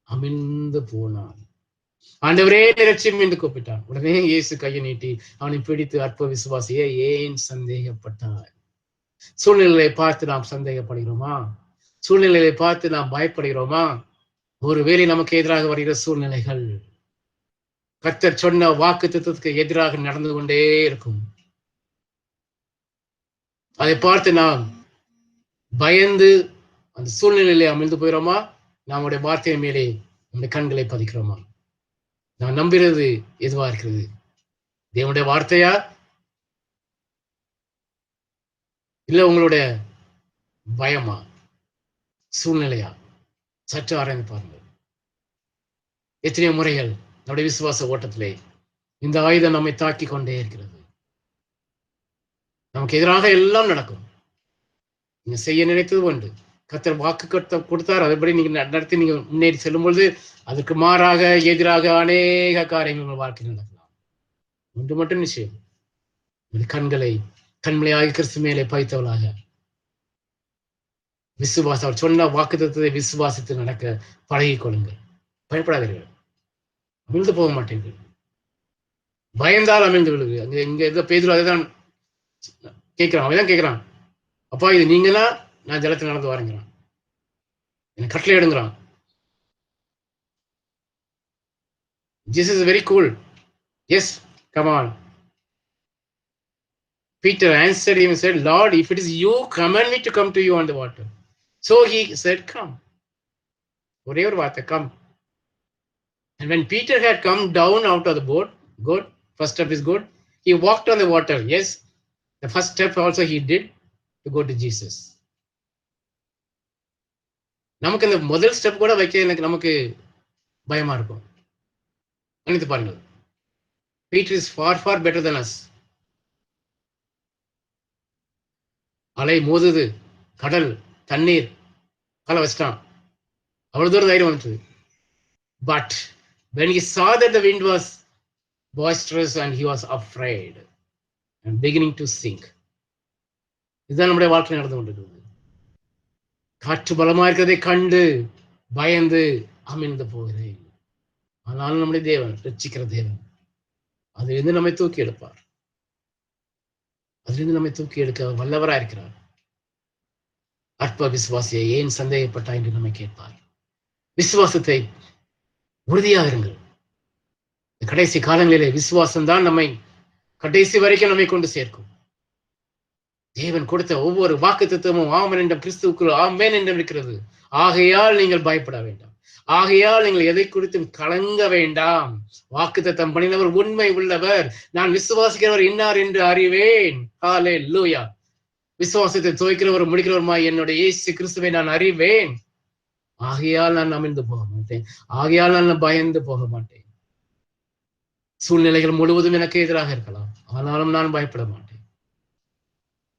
அமிழ்ந்து போனான். ஆண்டவரே ரட்சியும் என்று கூப்பிட்டான். உடனே இயேசு கையை நீட்டி அவனை பிடித்து, அற்ப விசுவாசியே, ஏன் சந்தேகப்பட்டாய்? சூழ்நிலையை பார்த்து நாம் சந்தேகப்படுகிறோமா? சூழ்நிலையை பார்த்து நாம் பயப்படுகிறோமா? ஒருவேளை நமக்கு எதிராக வருகிற சூழ்நிலைகள் கர்த்தர் சொன்ன வாக்குத்தத்தத்துக்கு எதிராக நடந்து கொண்டே இருக்கும். அதை பார்த்து நாம் பயந்து அந்த சூழ்நிலையிலே அமிழ்ந்து போயிரோமா? நம்முடைய வார்த்தையின் மேலே நம்முடைய கண்களை பதிக்கிறோமா? நான் நம்புகிறது எதுவா இருக்கிறது? தேவனுடைய வார்த்தையா, இல்ல உங்களுடைய பயமா, சூழ்நிலையா? சற்று ஆராய்ந்து பாருங்கள். எத்தனையோ முறைகள் நம்முடைய விசுவாச ஓட்டத்திலே இந்த ஆயுதம் நம்மை தாக்கி கொண்டே இருக்கிறது. நமக்கு எதிராக எல்லாம் நடக்கும். நீங்க செய்ய நினைத்தது ஒன்று, கர்த்தர் வாக்கு கொடுத்தார், அதன்படி நீங்க நடத்தி நீங்க முன்னேறி செல்லும் பொழுது அதற்கு மாறாக எதிராக அநேக காரியங்கள் உங்கள் வாழ்க்கையில் நடக்கலாம். ஒன்று மட்டும் நிச்சயம், கண்களை கண்மலையாகி கிறிஸ்து மேலே பைத்தவளாக விசுவாசம், அவர் சொன்ன வாக்குத்தத்தத்தை விசுவாசித்து நடக்க பழகிக் கொள்ளுங்கள். பயப்படாதீர்கள், அமிழ்ந்து போக மாட்டீர்கள். பயந்தால் அமிழ்ந்து விழுது. அங்க இங்க ஏதோ பேதுரு அதைதான் கேட்கிறான். அவன் தான் கேட்கிறான், அப்பா இது நீங்களா? நான் ஜலத்தில் நடந்து வரேங்கிறான். எனக்கு கட்டளை எடுங்கிறான். Jesus is very cool. Yes, come on. Peter answered him and said, Lord, if it is you, command me to come to you on the water. So he said, come. ஒரே ஒரு வார்த்தை, come. And when Peter had come down out of the boat, good, first step is good, he walked on the water. Yes, the first step also he did to go to Jesus. நமக்கு இந்த முதல் step கூட வைக்க நமக்கு பயமா இருக்கும். நினைத்து பாருங்கள். Peter is far, far better than us. அலை மோதுது, கடல், தண்ணீர், கால வச்சிட்டான். அவ்வளவு தூரம் தைரியம் வந்துட்டு. But when he saw that the wind was boisterous and he was afraid and beginning to sink. இதுதான் நம்முடைய வாழ்க்கை நடந்து கொண்டிருக்கிறது. காற்று பலமா இருக்கிறதை கண்டு பயந்து அமிழ்ந்து போகிறேன். ஆனாலும் நம்முடைய தேவன், ரட்சிக்கிற தேவன், அதிலிருந்து நம்மை தூக்கி எடுப்பார். அதிலிருந்து நம்மை தூக்கி எடுக்க வல்லவராக இருக்கிறார். அற்ப விசுவாசியை ஏன் சந்தேகப்பட்டா என்று நம்மை கேட்பார். விசுவாசத்தை உறுதியாக இருங்கள். கடைசி காலங்களிலே விசுவாசம் தான் நம்மை கடைசி வரைக்கும் நம்மை கொண்டு சேர்க்கும். தேவன் கொடுத்த ஒவ்வொரு வாக்குத்தத்தமும் ஆமென் என்றும் கிறிஸ்துவுக்குள் ஆமென் என்றும் இருக்கிறது. ஆகையால் நீங்கள் பயப்பட வேண்டாம். ஆகையால் நீங்கள் எதை குறித்தும் கலங்க வேண்டாம். வாக்குத்தத்தம் பண்ணினவர் உண்மை உள்ளவர், நான் விசுவாசிக்கிறவர் இன்னார் என்று அறிவேன். ஹல்லேலூயா. விசுவாசத்தை துவைக்கிறவர் முடிக்கிறவருமாய் என்னுடைய இயேசு கிறிஸ்துவை நான் அறிவேன். ஆகையால் நான் அமிழ்ந்து போக மாட்டேன். ஆகையால் நான் பயந்து போக மாட்டேன். சூழ்நிலைகள் முழுவதும் எனக்கு எதிராக இருக்கலாம், ஆனாலும் நான் பயப்பட மாட்டேன்.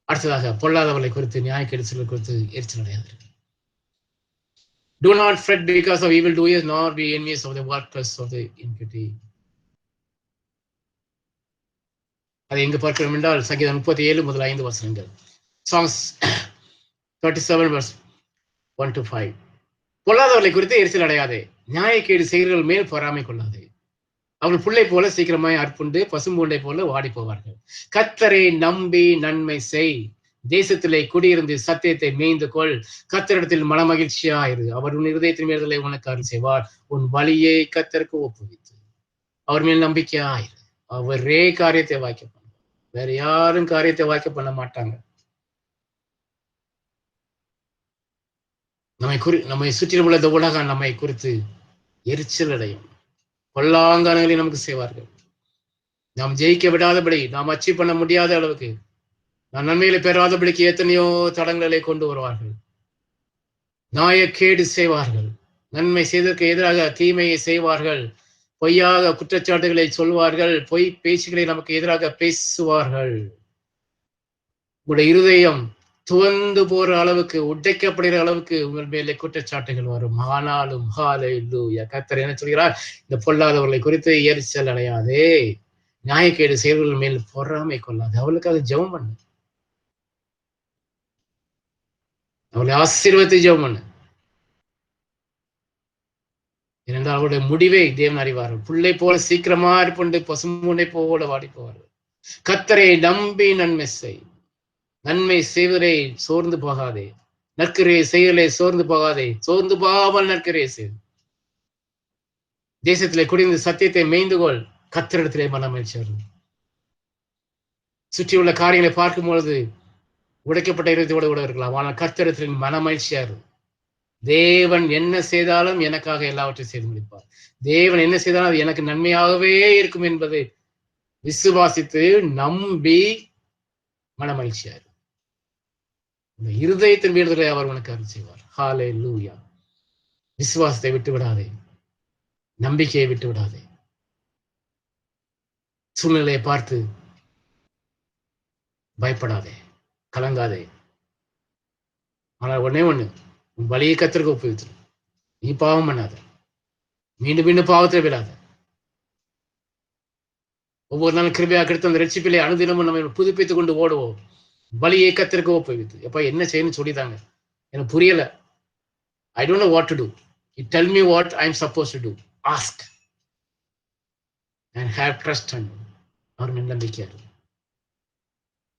அடுத்ததாக பொல்லாதவர்களை குறித்து, நியாயக்கேடு சிலர் குறித்து எரிச்சல் அடையாதீர்கள். Do not fret because of evil doers, nor be envious of the workers of the iniquity. அதை எங்கு பார்க்கிறோம் என்றால் சங்கீதம் 37 முதல் 5 வசனங்கள். Songs 37 verse 1 to 5. பொல்லாதவர்களை குறித்து எரிச்சல் அடையாதே, நியாயக்கேடு செய்கிறவர்கள் மேல் பொறாமை கொள்ளாதே. அவர்கள் புல்லை போல சீக்கிரமாய் அற்புண்டு பசும்பூண்டை போல வாடி போவார்கள். கர்த்தரை நம்பி நன்மை செய், தேசத்திலே குடியிருந்து சத்தியத்தை மேய்ந்து கொள். கர்த்தரிடத்தில் மனமகிழ்ச்சியாயிரு, அவர் உன் இருதயத்தின் மேல்களை உனக்கு அருள் செய்வார். உன் வழியை கர்த்தருக்கு ஒப்புவித்து அவர் மேல் நம்பிக்கையாயிரு. அவரே காரியத்தை வாய்க்க பண்ணுவார், வேற யாரும் காரியத்தை வாய்க்க பண்ண மாட்டாங்க. நம்மை சுற்றிலும் உள்ள இந்த உலகம் நம்மை குறித்து எரிச்சல் அடையும். பொல்லாங்கானங்களை நமக்கு செய்வார்கள். நாம் ஜெயிக்க விடாதபடி, நாம் அச்சீவ் பண்ண முடியாத அளவுக்கு, நாம் நன்மைகளை பெறாதபடிக்கு எத்தனையோ தடங்களை கொண்டு வருவார்கள். நியாயக்கேடு செய்வார்கள், நன்மை செய்ததற்கு எதிராக தீமையை செய்வார்கள், பொய்யாக குற்றச்சாட்டுகளை சொல்வார்கள், பொய் பேச்சுகளை நமக்கு எதிராக பேசுவார்கள். உங்களுடைய இருதயம் துவந்து போற அளவுக்கு, உடைக்கப்படுகிற அளவுக்கு உங்கள் மேலே குற்றச்சாட்டுகள் வரும். ஆனாலும் ஹல்லேலூயா, கர்த்தர் என்ன சொல்கிறார்? இந்த பொல்லாதவர்களை குறித்து எரிச்சல் அடையாதே, நியாயக்கேடு செய்வர்கள் மேல் பொறாமை கொள்ளாது. அவளுக்காக ஜெபம் பண்ணு, அவளை ஆசீர்வதித்து ஜெபம் பண்ணு. ஏனென்றால் அவருடைய முடிவை தேவன் அறிவார்கள். புல்லை போல சீக்கிரமா இருப்புண்டு பசும்பூண்டை போல வாடி போவார்கள். கர்த்தரை நம்பி நன்மை செய், நன்மை செய்வதை சோர்ந்து போகாதே, நற்கிரையை செய்வதை சோர்ந்து போகாதே, சோர்ந்து போகாமல் நற்கிரையை செய். தேசத்திலே குடிந்து சத்தியத்தை மேய்ந்துகொள். கர்த்தரிடத்திலே மனமகிழ்ச்சி வரும். சுற்றியுள்ள காரியங்களை பார்க்கும் பொழுது உடைக்கப்பட்ட இருதயத்தோடு கூட இருக்கலாம், ஆனால் கர்த்தரிடத்தில் மனமகிழ்ச்சியா இருக்கும். தேவன் என்ன செய்தாலும் எனக்காக எல்லாவற்றையும் செய்து முடிப்பார். தேவன் என்ன செய்தாலும் அது எனக்கு நன்மையாகவே இருக்கும் என்பதை விசுவாசித்து நம்பி மனமகிழ்ச்சியா இருக்கும். இருதயத்தின் வீடுதலை அவர் உனக்கு அருள் செய்வார். ஹல்லேலூயா. விசுவாசத்தை விட்டு விடாதே, நம்பிக்கையை விட்டு விடாதே. சூழ்நிலையை பார்த்து பயப்படாதே, கலங்காதே. ஆனால் ஒன்னே ஒண்ணு, உன் வழியை கர்த்தருக்கு ஒப்புவித்து, நீ பாவம் பண்ணாத, மீண்டும் மீண்டும் பாவத்தை விடாத. ஒவ்வொரு நாளும் கிருபையாக கிடைத்த அந்த ரட்சிப்பிலே அனுதினமும் நம்ம புதுப்பித்துக் கொண்டு ஓடுவோம். வழியை கர்த்தருக்கு ஒப்புவித்து, எப்ப என்ன செய்யணும்னு சொல்லிதாங்க, எனக்கு புரியல, I don't know what to do. You tell me what I'm supposed to do. Ask and have trust on him. அவர் மேல் நம்பிக்கையா இரு,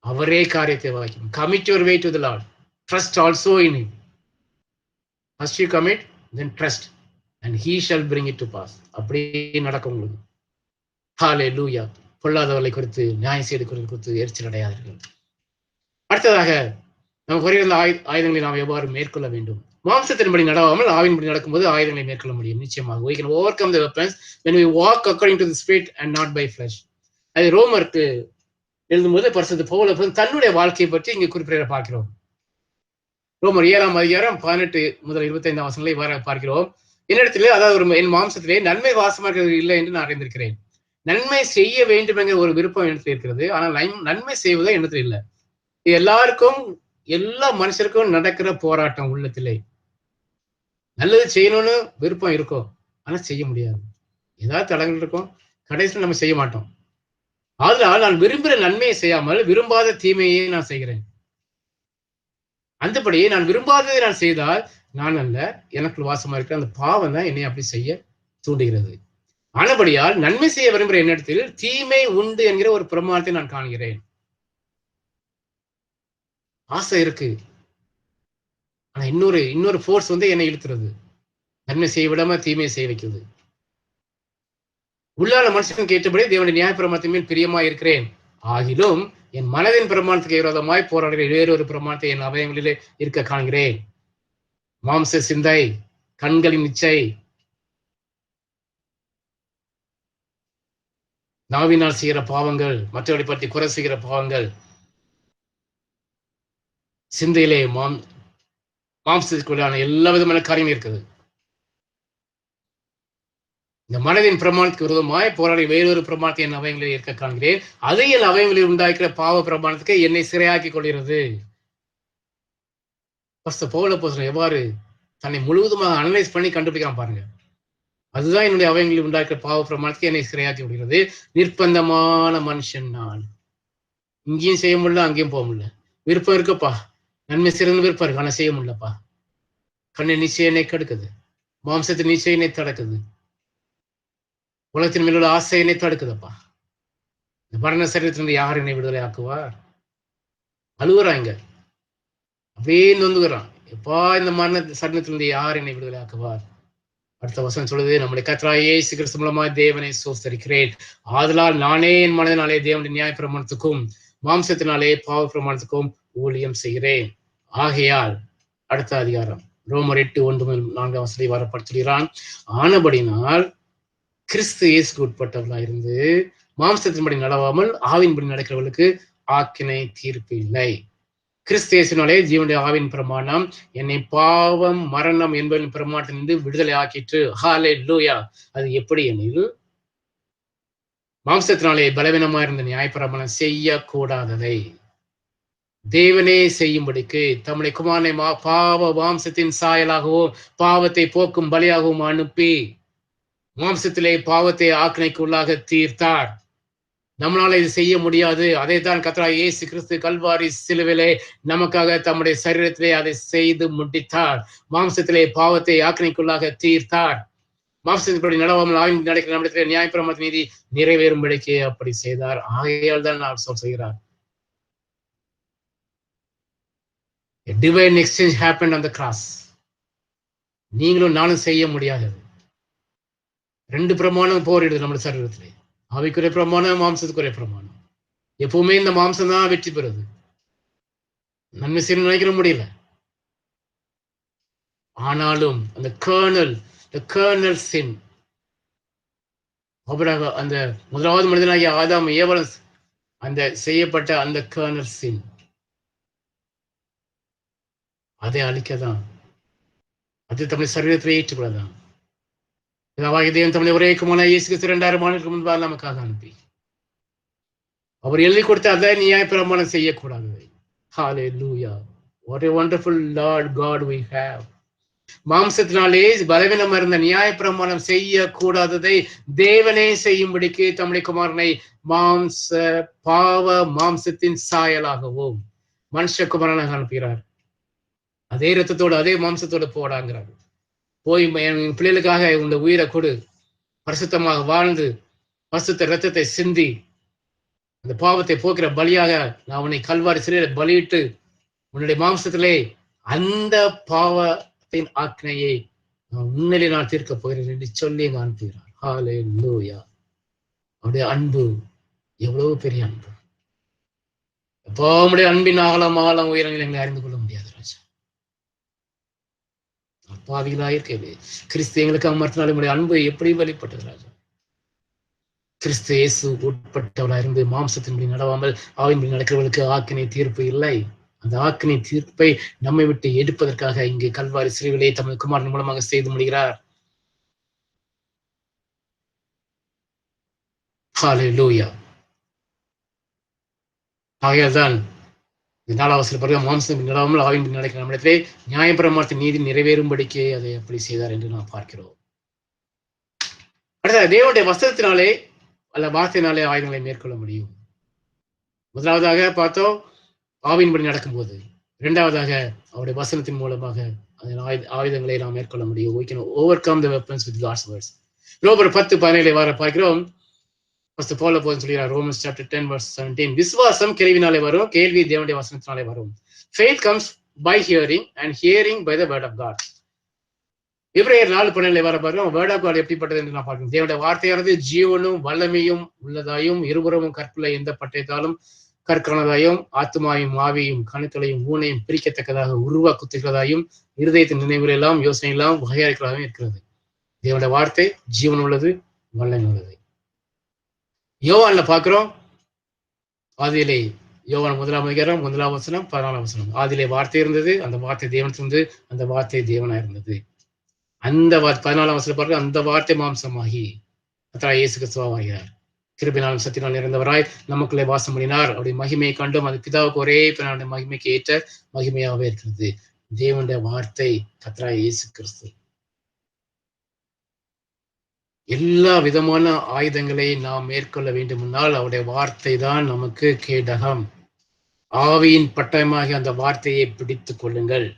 அவரே காரியத்தை வாய்க்கும். Commit your way to the Lord. Trust also in him. First you commit, then trust, and he shall bring it to pass. அப்படியே நடக்கும் உங்களுக்கு. ஹல்லேலூயா. பொல்லாதவர்களை குறித்து, நியாயக்கேடு குறித்து எரிச்சல் அடையாதீர்கள். அடுத்ததாக நமக்கு வருகிற ஆயுதங்களை நாம் எவ்வாறு மேற்கொள்ள வேண்டும்? மாம்சத்தின்படி நடவாமல் ஆவின்படி நடக்கும்போது ஆயுதங்களை மேற்கொள்ள முடியும். நிச்சயமாக we can overcome the weapons when we walk according to the spirit and not by flesh. அது ரோமருக்கு எழுதும்போது பரிசுத்த பவுல் தன்னுடைய வாழ்க்கையை பற்றி இங்கு குறிப்பிட பார்க்கிறோம். ரோமர் 7ஆம் அதிகாரம் 18 முதல் 25 வசனங்களை இவ்வாறு பார்க்கிறோம். என்னிடத்திலே, அதாவது என் மாம்சத்திலே நன்மை வாசமாக இல்லை என்று நான் அறிந்திருக்கிறேன். நன்மை செய்ய வேண்டும் என்கிற ஒரு விருப்பம் எண்ணத்தில் இருக்கிறது. ஆனால் நன்மை செய்வதோ எண்ணத்தில் இல்லை. எல்லாருக்கும், எல்லா மனுஷருக்கும் நடக்கிற போராட்டம் உள்ளத்திலே. நல்லது செய்யணும்னு விருப்பம் இருக்கும், ஆனா செய்ய முடியாது. ஏதாவது தடங்கள் இருக்கும், கடைசியில் நம்ம செய்ய மாட்டோம். அதனால் நான் விரும்புகிற நன்மையை செய்யாமல் விரும்பாத தீமையை நான் செய்கிறேன். அந்தபடி நான் விரும்பாததை நான் செய்தால் நான் அல்ல, எனக்குள் வாசமா இருக்கிற அந்த பாவம் தான் என்னை அப்படி செய்ய தூண்டுகிறது. ஆனபடியால் நன்மை செய்ய விரும்புகிற என்னிடத்தில் தீமை உண்டு என்கிற ஒரு பிரமாணத்தை நான் காண்கிறேன். ஆசை இருக்கு, ஆனா இன்னொரு ஃபோர்ஸ் வந்து என்னை இழுத்துறது. நன்மை செய்ய விடாம தீமையை செய்ய வைக்கிறது. உள்ளான மனுஷன் கேட்டபடி தேவனுடைய நியாய பிரமாணத்தின் மேல் பிரியமா இருக்கிறேன். ஆகிலும் என் மனதின் பிரமாணத்துக்கு விரோதமாய் போராடுகிற வேறொரு பிரமாணத்தை என் அவயங்களிலே இருக்க காண்கிறேன். மாம்ச சிந்தை, கண்களின் இச்சை, நாவினால் செய்கிற பாவங்கள், மற்றவர்களை பற்றி குறை செய்கிற பாவங்கள், சிந்தையிலே மாம்சத்துக்குள்ளான எல்லா விதமான காரியம் இருக்குது. இந்த மனதின் பிரமாணத்துக்கு விரோதமாய் போராடி வேறொரு பிரமாணத்தை என் அவயங்களில் இருக்க காண்கிறேன். அது என் அவயங்களில் உண்டாக்கிற பாவ பிரமாணத்துக்கு என்னை சிறையாக்கி கொள்கிறது. எவ்வாறு தன்னை முழுவதுமாக அனலைஸ் பண்ணி கண்டுபிடிக்காம பாருங்க. அதுதான் என்னுடைய அவயங்களில் உண்டாக்கிற பாவ பிரமாணத்துக்கு என்னை சிறையாக்கி விடுகிறது. நிர்பந்தமான மனுஷன் நான். இங்கேயும் செய்ய முடியல, அங்கேயும் போக முடியல. விருப்பம் இருக்குப்பா, நன்மை சிறந்த விருப்பம் இருக்கு, ஆனா செய்ய முடியலப்பா. கண்ணை நிச்சயம் என்னை கெடுக்குது, மாம்சத்தின் நிச்சயம் என்னை தடுக்குது, உலகத்தின் மேல் உள்ள ஆசை என்னை தடுக்குதப்பா. இந்த மரண சரீரத்திலிருந்து யார் என்னை விடுதலை ஆக்குவார்? அழுகுறாங்க, அப்படியே நொந்துகிறான். எப்பா இந்த மரண சரீரத்திலிருந்து யார் என்னை விடுதலை ஆக்குவார்? அடுத்த வசனம் சொல்லுது, நம்முடைய கர்த்தராகிய இயேசு கிறிஸ்து மூலமாய் தேவனை ஸ்தோத்திரிக்கிறேன். ஆதலால் நானே என் மனதினாலே தேவனுடைய நியாய பிரமாணத்துக்கும் மாம்சத்தினாலே பாவ பிரமாணத்துக்கும் ஊழியம் செய்கிறேன். ஆகையால் அடுத்த அதிகாரம் ரோமர் 8:1-4 வரப்படுத்துகிறான். ஆனபடினால் கிறிஸ்து இயேசுக்கு உட்பட்டவர்களா இருந்து மாம்சத்தின்படி நடவாமல் ஆவின்படி நடக்கிறவர்களுக்கு ஆக்கினை தீர்ப்பு இல்லை. கிறிஸ்து இயேசுனாலே ஜீவனுடைய ஆவின் பிரமாணம் என்னை பாவம் மரணம் என்பதின் பிரமாணத்திலிருந்து விடுதலை ஆக்கிற்று. ஹல்லேலூயா. அது எப்படி எனில், மாம்சத்தினாலே பலவீனமா இருந்த நியாயப்பிரமாணம் செய்யக்கூடாததை தேவனே செய்யும்படிக்கு தம்முடைய குமாரனை பாவ மாம்சத்தின் சாயலாகவும் பாவத்தை போக்கும் பலியாகவும் அனுப்பி மாம்சத்திலே பாவத்தை ஆக்கினைக்கு உள்ளாக தீர்த்தார். நம்மளால இது செய்ய முடியாது. அதை தான் கர்த்தராகிய இயேசு கிறிஸ்து கல்வாரி சிலுவிலே நமக்காக தம்முடைய சரீரத்திலே அதை செய்து முடித்தார். மாம்சத்திலே பாவத்தை ஆக்கினைக்குள்ளாக தீர்த்தார். மாம்சத்தின்படி நடவாமல் ஆவின் நடக்கிற நம்மிடத்திலே நியாயப்பிரமாணத்தின் நீதி நிறைவேறும்படிக்கு அப்படி செய்தார். ஆகையால் தான் நான் சொல்கிறார், a divine exchange happened on the cross. நீங்களும் நானும் செய்ய முடியாதது. 2 பிரமாணம் போரிடுது நம்ம சரீரத்திலே. ஆவிக்குரிய பிரமாணம், மாம்சத்துக்குரிய பிரமாணம். எப்பவுமே இந்த மாம்சம் தான் வெற்றி பெறுது. நன்மை செய்ய நினைக்கிற முடியல. ஆனாலும் அந்த கர்னல் சின், அந்த முதலாவது மனிதனாகிய ஆதாம் ஏவலும் அந்த செய்யப்பட்ட அந்த கர்னல் சின், அதை அழிக்கதான், அது தம்முடைய சரீரத்திலே ஏற்றுக்கொள்ளதான் தேவன் தம்முடைய ஒரே குமாரனாகிய இயேசு கிறிஸ்து 2000 ஆண்டுகளுக்கு முன்பாக நமக்காக அனுப்பி அவர் எழுதி கொடுத்த அதை நியாயப்பிரமாணம் செய்யக்கூடாது. ஹல்லேலூயா. What a wonderful Lord God we have. மாம்சத்தினாலே பலவீனம் இருந்த நியாயப்பிரமாணம் செய்யக்கூடாததை தேவனே செய்யும்படிக்கு தம்முடைய குமாரனை பாவ மாம்சத்தின் சாயலாகவும் மனுஷகுமாரனாக அனுப்புகிறார். அதே ரத்தத்தோடு அதே மாம்சத்தோடு போடாங்கிறார். போய் என் பிள்ளைகளுக்காக உன்னுடைய உயிரை கொடு, பரிசுத்தமாக வாழ்ந்து பரிசுத்த ரத்தத்தை சிந்தி அந்த பாவத்தை போக்கிற பலியாக நான் உன்னை கல்வாரி சிறையில பலியிட்டு உன்னுடைய மாம்சத்திலே அந்த பாவத்தின் ஆக்கினையை உன்னிலே நான் தீர்க்க போகிறேன் என்று சொல்லி எங்க அனுப்புகிறார். ஹல்லேலூயா. அவருடைய அன்பு எவ்வளவு பெரிய அன்பு! எப்போ உடைய அன்பின் ஆழம் உயரங்கள் எங்களை அறிந்து கொள்ள முடியாது ராஜா. அப்பாவிகளா இருக்கவே கிறிஸ்து எங்களுக்கு அமர்த்தினாலும் அன்பு எப்படி வெளிப்பட்டது ராஜா. கிறிஸ்து இயேசு உட்பட்டவளா இருந்து மாம்சத்தின்படி நடவாமல் ஆவின்படி நடக்கிறவர்களுக்கு ஆக்கினை தீர்ப்பு இல்லை. அந்த ஆக்கினை தீர்ப்பை நம்மை விட்டு எடுப்பதற்காக இங்கு கல்வாரி சிலுவையிலே தமது குமாரன் மூலமாக செய்து முடிகிறார். ஹல்லேலூயா. ஆகையால் தான் இந்த 4வது வசனத்தில் பாருங்க, மாம்சம் நடவாமல் ஆவியின் நடக்கிற நம்மிடத்திலே நியாயப்பிரமாணத்தின் நீதி நிறைவேறும்படிக்கே அதை எப்படி செய்தார் என்று நாம் பார்க்கிறோம். அடுத்த தேவனுடைய வசனத்தினாலே அல்ல வார்த்தையினாலே ஆயுதங்களை மேற்கொள்ள முடியும். முதலாவதாக பார்த்தோம் ஆவியின்படி நடக்கும்போது, இரண்டாவதாக அவருடைய வசனத்தின் மூலமாக அதன் ஆயுதங்களை நாம் மேற்கொள்ள முடியும். We can overcome the weapons with God's words. ரோமர் 10:17 வர பார்க்கிறோம். ஃபர்ஸ்ட் போல போதுன்னு சொல்லிடுறார். Romans chapter 10 verse 17. விசுவாசம் கேள்வினாலே வரும், கேள்வி தேவனுடைய வசனத்தினாலே வரும். Faith comes by hearing and hearing by the word of God. எபிரேயர் 4:12 வர பாருங்க, வேர்ட் ஆஃப் காட் எப்படிப்பட்டது என்று நான் பார்க்கிறோம். தேவனுடைய வார்த்தையானது ஜீவனும் வல்லமையும் உள்ளதாயும் இருபுறமும் கற்குள்ள எந்த பட்டயத்தாலும் கற்கானதாயும் ஆத்மாவையும் ஆவியும் கணுக்களையும் ஊனையும் பிரிக்கத்தக்கதாக உருவாக்குகிறதாயும் இருதயத்தின் நினைவுகள் எல்லாம் யோசனை எல்லாம் வகையறுக்கிறதாகவும் இருக்கிறது. தேவனுடைய வார்த்தை ஜீவன் உள்ளது, வல்லமை உள்ளது. யோவான்ல பார்க்கிறோம், ஆதியிலே யோவான் 1 வசனம் 14 வசனம். ஆதியிலே வார்த்தை இருந்தது, அந்த வார்த்தை தேவன் இருந்தது, அந்த வார்த்தை தேவனா இருந்தது. அந்த 14 வசனம் பார்க்க, அந்த வார்த்தை மாம்சமாகி கர்த்தராகிய இயேசு கிறிஸ்துவாகிறார். கிருபையினாலும் சத்தியத்தினாலும் நிறைந்தவராய் நமக்குள்ளே வாசம் பண்ணினார். அவருடைய மகிமையை கண்டும் அது பிதாவுக்கு ஒரே பிதாவுடைய மகிமைக்கு ஏற்ற மகிமையாகவே இருக்கிறது. தேவனுடைய வார்த்தை கர்த்தராகிய இயேசு கிறிஸ்து. எல்லா விதமான ஆயுதங்களை நாம் மேற்கொள்ள வேண்டுமென்றால் அவருடைய வார்த்தை தான் நமக்கு கேடகம். ஆவியின் பட்டயமாகி அந்த வார்த்தையை பிடித்துக் கொள்ளுங்கள்.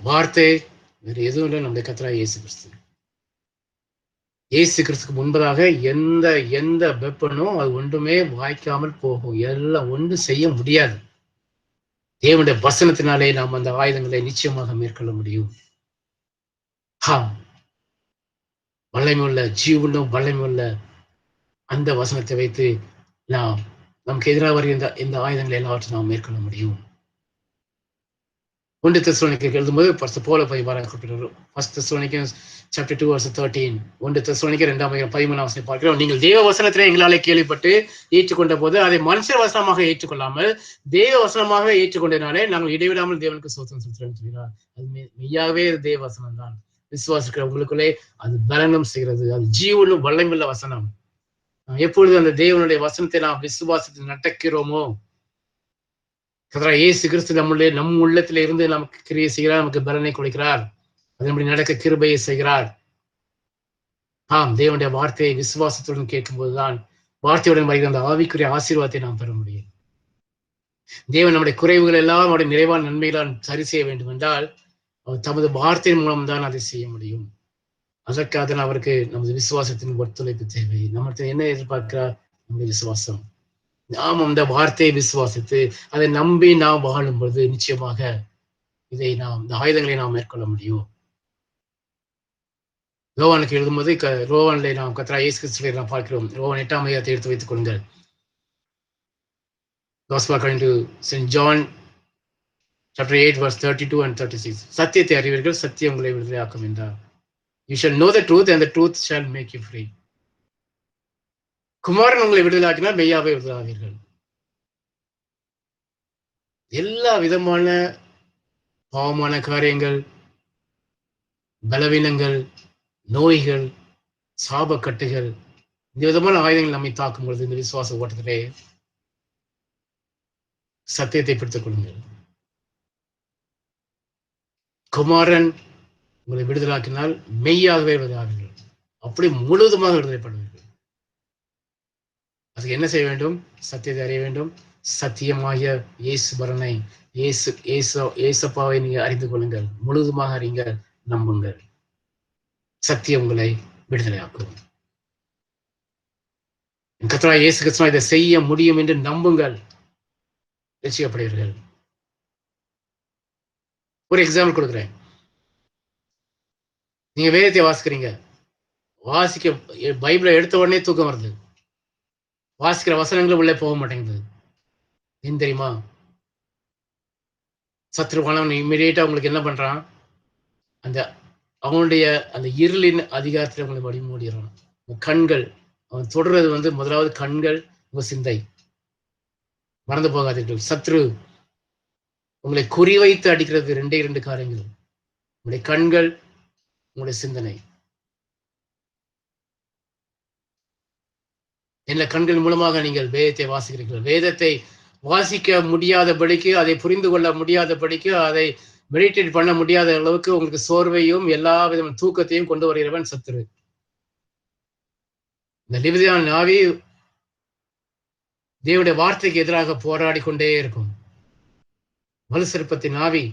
வார்த்தை வேறு எதுவும் இல்லை, நம்முடைய கர்த்தராகிய இயேசு கிறிஸ்து. இயேசு கிறிஸ்துக்கு முன்பதாக எந்த வெப்பனும் அது ஒன்றுமே வாய்க்காமல் போகும். எல்லாம் ஒன்று செய்ய முடியாது. தேவனுடைய வசனத்தினாலே நாம் அந்த ஆயுதங்களை நிச்சயமாக மேற்கொள்ள முடியும். வல்லமை உள்ள ஜீவனும் வல்லமை உள்ள அந்த வசனத்தை வைத்து நாம் நமக்கு எதிராக வருகின்ற இந்த ஆயுதங்களை எல்லாவற்றையும் நாம் மேற்கொள்ள முடியும். 1 தெசலோனிக்கேயருக்கு எழுதும்போது போல போய் வர குறிப்பிட்டார். 1 தெசலோனிக்கேயர்ஸ் chapter 2 verse 13. 1 தெசலோனிக்கேயர் 2:13 பார்க்கிறோம். நீங்கள் தேவ வசனத்திலே எங்களாலே கேள்விப்பட்டு ஏற்றுக்கொண்ட போது அதை மனுஷ வசனமாக ஏற்றுக்கொள்ளாமல் தேவ வசனமாக ஏற்றுக்கொண்டனாலே நாங்கள் இடைவிடாமல் தேவனுக்கு ஸ்தோத்திரம் செலுத்துகிறோம் சொல்கிறார். அது மெய்யாகவே தேவ வசனம் தான். விசுவாசிக்கிற உங்களுக்குள்ளே அது பலனும் செய்கிறது. அது ஜீவனும் வல்லமையுள்ள வசனம். எப்பொழுது அந்த தேவனுடைய வசனத்தை நாம் விசுவாசத்தில் நடக்கிறோமோ, கர்த்தராகிய இயேசு கிறிஸ்து நம் உள்ளத்திலே இருந்து நமக்கு கிரியை செய்கிறார், நமக்கு பலனை கொடுக்கிறார், அதன்படி நடக்க கிருபையை செய்கிறார். தேவனுடைய வார்த்தையை விசுவாசத்துடன் கேட்கும்போதுதான் வார்த்தையுடன் வருகிற அந்த ஆவிக்குரிய ஆசீர்வாதத்தை நாம் பெற முடியும். தேவன் நம்முடைய குறைவுகள் எல்லாம் அவருடைய நிறைவான நன்மைகளால் சரி செய்ய வேண்டும் என்றால் அவர் தமது வார்த்தையின் மூலம் தான் அதை செய்ய முடியும். அதற்காக அவருக்கு நமது விசுவாசத்தின் ஒத்துழைப்பு தேவை. நம்மளுக்கு என்ன எதிர்பார்க்கிறார்? நம்முடைய விசுவாசம். நாம் அந்த வார்த்தையை விசுவாசித்து அதை நம்பி நாம் வாழும் பொழுது நிச்சயமாக இந்த ஆயுதங்களை நாம் மேற்கொள்ள முடியும். ரோவானுக்கு எழுதும்போது ரோவானிலே நாம் கர்த்தராகிய இயேசு கிறிஸ்துவை நாம் பார்க்கிறோம். ரோவான் 8ஆம் அதிகாரத்தை எடுத்து வைத்துக் கொள்ளுங்கள். Gospel according to St. John chapter 8 verse 32 and 36. சத்தியத்தை அறிவீர்கள், சத்தியம் உங்களை விடுதலையாக்கும் என்றார். You shall know the truth and the truth shall make you free. குமாரன் உங்களை விடுதலாக்கினால் மெய்யாவே விடுதலாவீர்கள். எல்லா விதமான பாவமான காரியங்கள், பலவீனங்கள், நோய்கள், சாபக்கட்டுகள், இந்த விதமான ஆயுதங்கள் நம்மை தாக்கும் பொழுது இந்த விசுவாச ஓட்டத்திலே சத்தியத்தை பிடித்துக் கொள்ளுங்கள். குமாரன் உங்களை விடுதலாக்கினால் மெய்யாகவே விடுதலாவீர்கள். அப்படி முழுவதுமாக விடுதலைப்படுவீர்கள். அதுக்கு என்ன செய்ய வேண்டும்? சத்தியத்தை அறிய வேண்டும். சத்தியமாகிய இயேசுபரனை ஏசப்பாவை நீங்க அறிந்து கொள்ளுங்கள். முழுவதுமாக அறியுங்கள், நம்புங்கள். சத்தியம் உங்களை விடுதலையாக்கும். கர்த்தராகிய இயேசு கிறிஸ்து இதை செய்ய முடியும் என்று நம்புங்கள், ரட்சிக்கப்படுவீர்கள். ஒரு எக்ஸாம்பிள் கொடுக்குறேன். நீங்க வேதத்தை வாசிக்கிறீங்க, பைபிளை எடுத்த உடனே தூக்கம் வருது, வாசிக்கிற வசனங்களும் உள்ளே போக மாட்டேங்குது. ஏன் தெரியுமா? சத்ருவானவன் இம்மிடியேட்டா உங்களுக்கு என்ன பண்றான்? அவனுடைய அந்த இருளின் அதிகாரத்தில் உங்களை வழி மூடிடுறான். கண்கள் அவன் தொடர்றது முதலாவது கண்கள், உங்க சிந்தை. மறந்து போகாதீர்கள், சத்ரு உங்களை குறிவைத்து அடிக்கிறது 2 காரியங்கள். உங்களுடைய கண்கள், உங்களுடைய சிந்தனை. என்ற கண்கள் மூலமாக நீங்கள் வேதத்தை வாசிக்கிறீர்கள். வேதத்தை வாசிக்க முடியாதபடிக்கு, அதை புரிந்து கொள்ள முடியாதபடிக்கு, அதை மெடிடேட் பண்ண முடியாத அளவுக்கு உங்களுக்கு சோர்வையும் எல்லா விதமான தூக்கத்தையும் கொண்டு வருகிறவன் சத்துரு. இந்த லிவிதியான் ஆவி தேவனுடைய வார்த்தைக்கு எதிராக போராடி கொண்டே இருக்கும். வலுசற்பத்தின் ஆவி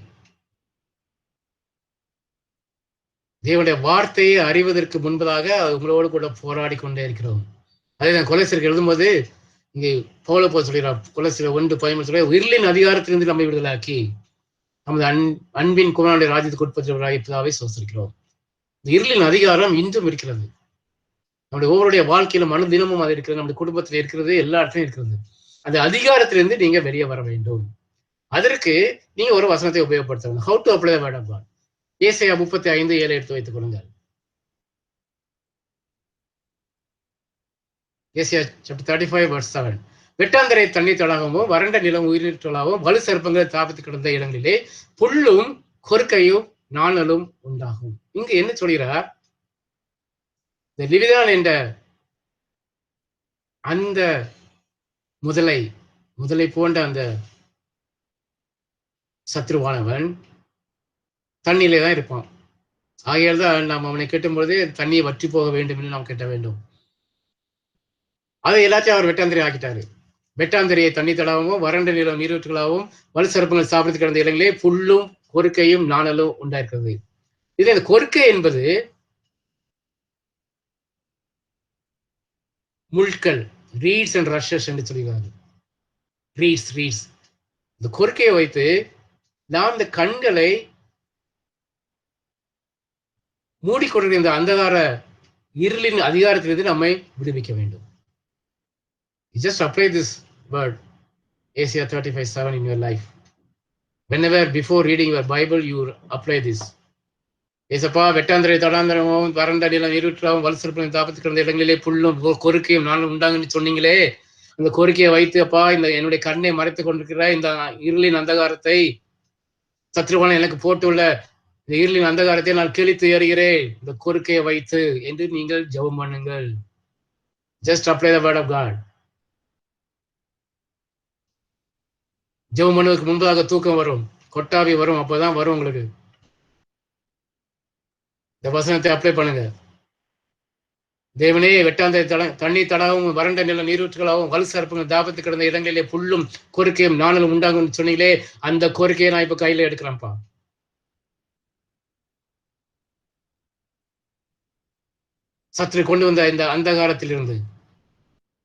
தேவனுடைய வார்த்தையை அறிவதற்கு முன்பதாக உங்களோடு கூட போராடி கொண்டே இருக்கிறோம். அதே நான் கொலைசருக்கு எழுதும்போது இங்கே போல போல சொல்கிறார். கொலைசர் 1:13 சொல்ல, இருளின் அதிகாரத்திலிருந்து நம்மை விடுதலாக்கி நமது அன்பின் குமாரனுடைய ராஜ்யத்துக்கு உட்பட்டவராக பிதாவை சோசரிக்கிறோம். இந்த இருளின் அதிகாரம் இன்றும் இருக்கிறது. நம்முடைய ஒவ்வொருடைய வாழ்க்கையில மனு தினமும் அது இருக்கிறது. நம்முடைய குடும்பத்தில் இருக்கிறது, எல்லா இடத்துலையும் இருக்கிறது. அந்த அதிகாரத்திலிருந்து நீங்க வெளியே வர வேண்டும். அதற்கு நீங்க ஒரு வசனத்தை உபயோகப்படுத்த வேண்டும். How to apply the word of God. ஏசாயா 35:7 எடுத்து வைத்துக் கொள்ளுங்கள். ஏசாயா chapter 35:7. வெட்டாந்தரை தண்ணீர் தடாகமோ, வறண்ட நிலம் உயிரிழலாகவும், வலு சர்ப்பங்களை தாபத்து கிடந்த இடங்களிலே புல்லும் கொறுக்கையும் நாணலும் உண்டாகும். இங்கு என்ன சொல்கிறார்? இந்த லிவிதான் என்ற அந்த முதலை போன்ற அந்த சத்ருவானவன் தண்ணியிலே தான் இருப்பான். ஆகையால் தான் நாம் அவனை கெட்டும்பொழுது தண்ணியை வற்றி போக வேண்டும் என்று நாம் கெட்ட வேண்டும். அதை எல்லாத்தையும் அவர் வெட்டாந்திரை ஆக்கிட்டாரு. வெட்டாந்திரையை தண்ணி தடாகவும், வறண்ட நிலம் நீரூற்றுகளாகவும், வலு சர்ப்பங்கள் சாப்பிட்டு கிடந்த இடங்களே புல்லும் கொறுக்கையும் நாணலும் உண்டாயிருக்கிறது. இது இந்த கொறுக்கை என்பது முள்கள், ரீட்ஸ் அண்ட் ரஷஸ் என்று சொல்கிறாங்க. ரீட்ஸ் இந்த கொறுக்கையை வைத்து நாம் இந்த கண்களை மூடிக்கொண்டிருந்த இந்த அந்தகார இருளின் அதிகாரத்திலிருந்து நம்மை விடுவிக்க வேண்டும். You just apply this word, Isaiah 35:7 in your life. Whenever before reading your Bible, you apply this. ஏசப்பா, வெட்டாந்திரை தடாந்திரமும் வறண்ட நிலம் இருட்டாவும் வலு சர்ப்பங்களையும் தாபத்து கிடந்த இடங்களிலே புல்லும் கொறுக்கையும் நானும் உண்டாங்கன்னு சொன்னீங்களே, அந்த கோரிக்கையை வைத்து அப்பா இந்த என்னுடைய கண்ணை மறைத்துக் கொண்டிருக்கிற இந்த இருளின் அந்தகாரத்தை, சத்ருவான எனக்கு போட்டுள்ள இந்த இருளின் அந்தகாரத்தை நான் கிழித்து எறிகிறேன் இந்த கோரிக்கையை வைத்து என்று நீங்கள் ஜெபம் பண்ணுங்கள். Just apply the word of God. ஜெபம் பண்ணுவதற்கு முன்பதாக தூக்கம் வரும், கொட்டாவி வரும், அப்பதான் வரும் உங்களுக்கு. இந்த வசனத்தை அப்ளை பண்ணுங்க. தேவனே, வெட்டாந்த தண்ணீர் தடாகவும் வறண்ட நில நீரூற்றுகளாகவும் வலு சர்ப்பங்கள் தாபத்து கிடந்த இடங்களிலே புல்லும் கோரிக்கையும் நாணலும் உண்டாகும் சொன்னீங்களே, அந்த கோரிக்கையை நான் இப்ப கையில எடுக்கிறேன்ப்பா. சற்று கொண்டு வந்த இந்த அந்தகாரத்திலிருந்து,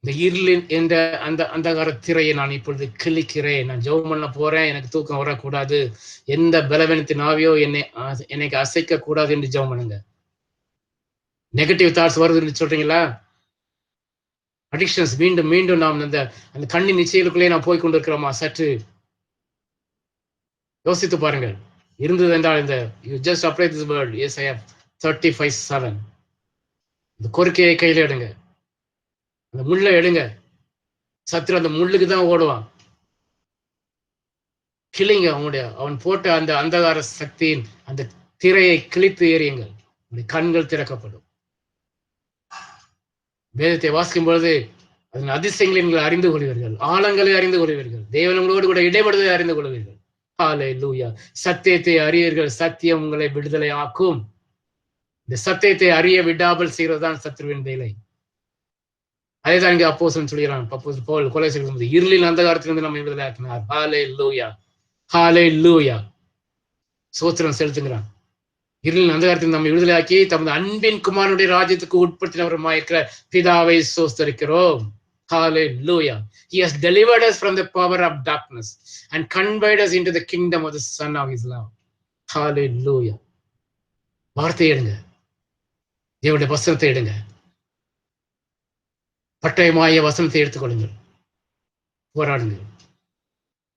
இந்த இருளின் என்ற அந்த அந்தகார திரையை நான் இப்பொழுது கிழிக்கிறேன். நான் ஜெபம் பண்ண போறேன், எனக்கு தூக்கம் வரக்கூடாது, எந்த பலவீனத்தின் ஆவியோ என்னைக்கு அசைக்க கூடாது என்று ஜெபம் பண்ணுங்க. நெகட்டிவ் தாட்ஸ் வருதுன்னு சொல்றீங்களா? அடிக்ஷன்ஸ் மீண்டும் மீண்டும் நாம் அந்த கண்ணின் நிச்சயங்களுக்குள்ளே நாம் போய் கொண்டிருக்கிறோமா? சற்று யோசித்து பாருங்கள். இருந்தது என்றால் இந்த you just apply this word, Isaiah 35:7. இந்த கோரிக்கையை கையில எடுங்க, அந்த முள்ளை எடுங்க. சத்ரு அந்த முள்ளுக்கு தான் ஓடுவான். கிளிங்க அவன் போட்ட அந்த அந்தகார சக்தியின் அந்த திரையை கிழித்து எறியுங்கள். கண்கள் திறக்கப்படும். வேதத்தை வாசிக்கும் பொழுது அதன் அதிசயங்களை நீங்கள் அறிந்து கொள்வீர்கள், ஆழங்களை அறிந்து கொள்வீர்கள், தேவனங்களோடு கூட இடைபடுவதை அறிந்து கொள்வீர்கள். ஹல்லேலூயா. சத்தியத்தை அறியீர்கள், சத்தியம் உங்களை விடுதலை ஆக்கும். இந்த சத்தியத்தை அறிய விடாமல் செய்வதுதான் சத்ருவின் வேலை. அதேதான் இங்க அப்போஸ்தலன் சொல்கிறான். பவுல் கொலோசியர் இருளின் அந்தகாரத்திலிருந்து நம்மை விடுதலை ஆக்கினார். ஹல்லேலூயா, ஹல்லேலூயா. ஸ்தோத்திரம் செலுத்துகிறான். இருளின் அந்தகாரத்தில் நம்மை விடுதலையாக்கி தமது அன்பின் குமாரனுடைய ராஜ்யத்துக்கு உட்படுத்தினவருமாயிருக்கிற பிதாவை ஸ்தோத்திரிக்கிறோம். Hallelujah. He has delivered us from the power of darkness and conveyed us into the kingdom of the Son of His love. Hallelujah. வார்த்தை எடுங்க, தேவனுடைய வசனத்தை எடுங்க, பட்டயமாய வசனத்தை எடுத்துக்கொள்ளுங்கள், போராடுங்கள்.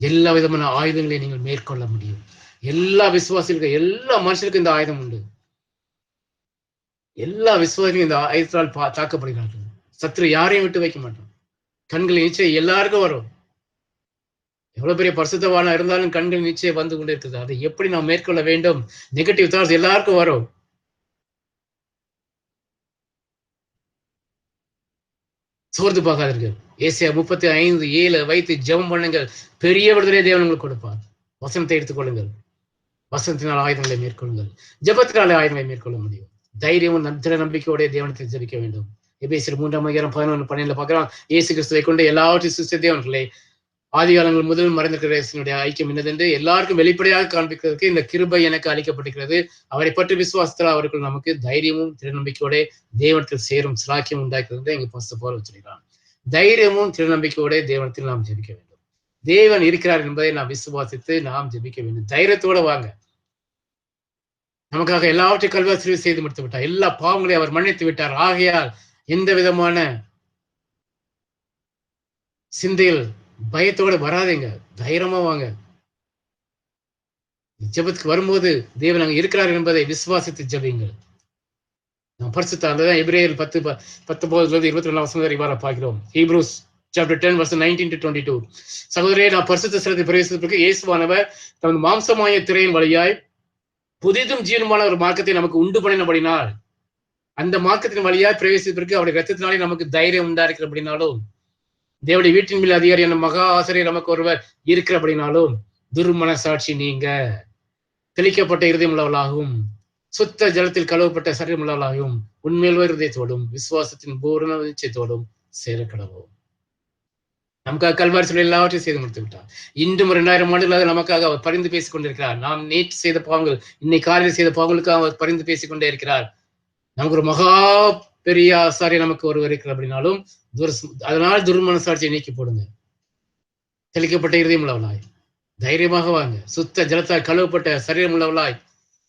எல்லா விதமான ஆயுதங்களையும் நீங்கள் மேற்கொள்ள முடியும். எல்லா விசுவாசிகளுக்கும், எல்லா மனுஷருக்கும் இந்த ஆயுதம் உண்டு. எல்லா விசுவாசிகளும் இந்த ஆயுதத்தால் தாக்கப்படுகிறார்கள். சத்ரு யாரையும் விட்டு வைக்க மாட்டான். கண்கள் நிச்சயம் எல்லாருக்கும் வரும். எவ்வளவு பெரிய பரிசுத்தவானா இருந்தாலும் கண்கள் நிச்சயம் வந்து கொண்டே இருக்குது. அதை எப்படி நாம் மேற்கொள்ள வேண்டும்? நெகட்டிவ் தாட்ஸ் எல்லாருக்கும் வரும். சோர்ந்து பார்க்காதீர்கள். ஏசாயா 35:7 வைத்து ஜெபம் பண்ணுங்கள், பெரிய விடுதலை தேவன் உங்களுக்கு கொடுப்பார். வசனத்தை எடுத்துக்கொள்ளுங்கள், வசனத்தினால் ஆயுதங்களை மேற்கொள்ளுங்கள். ஜெபத்தினாலே ஆயுதங்களை மேற்கொள்ள முடியும். தைரியமும் திட நம்பிக்கையோட தேவனத்தில் ஜெபிக்க வேண்டும். எபேசியர் 3:11-12 பார்க்கலாம். இயேசு கிறிஸ்துவை கொண்டு எல்லாவற்றையும் சிருஷ்டித்த தேவன்களே, ஆதி காலங்கள் முதல் மறைந்திருக்கிற இயேசுவினுடைய ஐக்கியம் என்னதென்று எல்லாருக்கும் வெளிப்படையாக காண்பிக்கிறதுக்கு இந்த கிருபை எனக்கு அளிக்கப்பட்டிருக்கிறது. அவரை பற்றி விசுவாசத்தில் அவர்கள் நமக்கு தைரியமும் திருநம்பிக்கையோட தேவனத்தில் சேரும் சிலாக்கியம் உண்டாக்குறது எங்க பஸ்ட் போல வச்சிருக்கிறான். தைரியமும் திருநம்பிக்கையோட தேவனத்தில் நாம் ஜெபிக்க வேண்டும். தேவன் இருக்கிறார் என்பதை நாம் விசுவாசித்து நாம் ஜெபிக்க வேண்டும். தைரியத்தோட வாங்க. நமக்காக எல்லாவற்றையும் கல்வாரி செய்து முடித்து விட்டார். எல்லா பாவங்களையும் அவர் மன்னித்து விட்டார். ஆகையால் எந்த விதமான சிந்தையில் பயத்தோட வராதீங்க, தைரியமா வாங்க. ஜெபத்துக்கு வரும்போது தேவன் அங்க இருக்கிறார் என்பதை விசுவாசித்து ஜெபிங்கள். நாம் பரிசுத்தான் எபிரேயர் 10:19-22 வரை இவ்வாறு பார்க்கிறோம். Hebrews chapter 10:19-22. சகோதரரே, நான் பரிசுத்த ஸ்தலத்தை பிரவேசிப்பதற்கு இயேசுவானவர் தமது மாம்சமாய திரையின் வழியாய் புதிதும் ஜீவனுமான ஒரு மார்க்கத்தை நமக்கு உண்டு பண்ணினபடினால், அந்த மார்க்கத்தின் வழியாய் பிரவேசிப்பதற்கு அவருடைய ரத்தத்தினாலே நமக்கு தைரியம் உண்டாயிருக்கிறபடினாலும், தேவனுடைய வீட்டின் மேல் அதிகாரி என்ற மகா ஆசிரியர் நமக்கு ஒருவர் இருக்கிறபடினாலும், துர்மன சாட்சி நீங்க தெளிக்கப்பட்ட இருதயம் உள்ளவர்களாகவும் சுத்த ஜலத்தில் கழுவப்பட்ட சரீரம் உள்ளவர்களாகவும் உண்மையில்வ இருதயத்தோடும் விசுவாசத்தின் பூரண நிச்சயத்தோடும் சேரக்கடவோம். நமக்காக கல்வாரி சொல்லி எல்லாவற்றையும் செய்து முடித்து விட்டார். இன்றும் 2000 ஆண்டுகளாக நமக்காக அவர் பரிந்து பேசிக் கொண்டிருக்கிறார். நாம் நேற்று செய்த பாவங்கள், இன்னைக்கு காலையில் செய்த பாவங்களுக்காக அவர் பரிந்து பேசிக் கொண்டே இருக்கிறார். நமக்கு ஒரு மகா பெரிய ஆசாரியர் நமக்கு ஒருவர் இருக்கிற அப்படின்னாலும் அதனால் துர்மனசாட்சியை நீக்கி போடுங்க. தெளிக்கப்பட்ட இருதயம் உள்ளவளாய் தைரியமாக வாங்க. சுத்த ஜலத்தால் கழுவப்பட்ட சரீரம் உள்ளவளாய்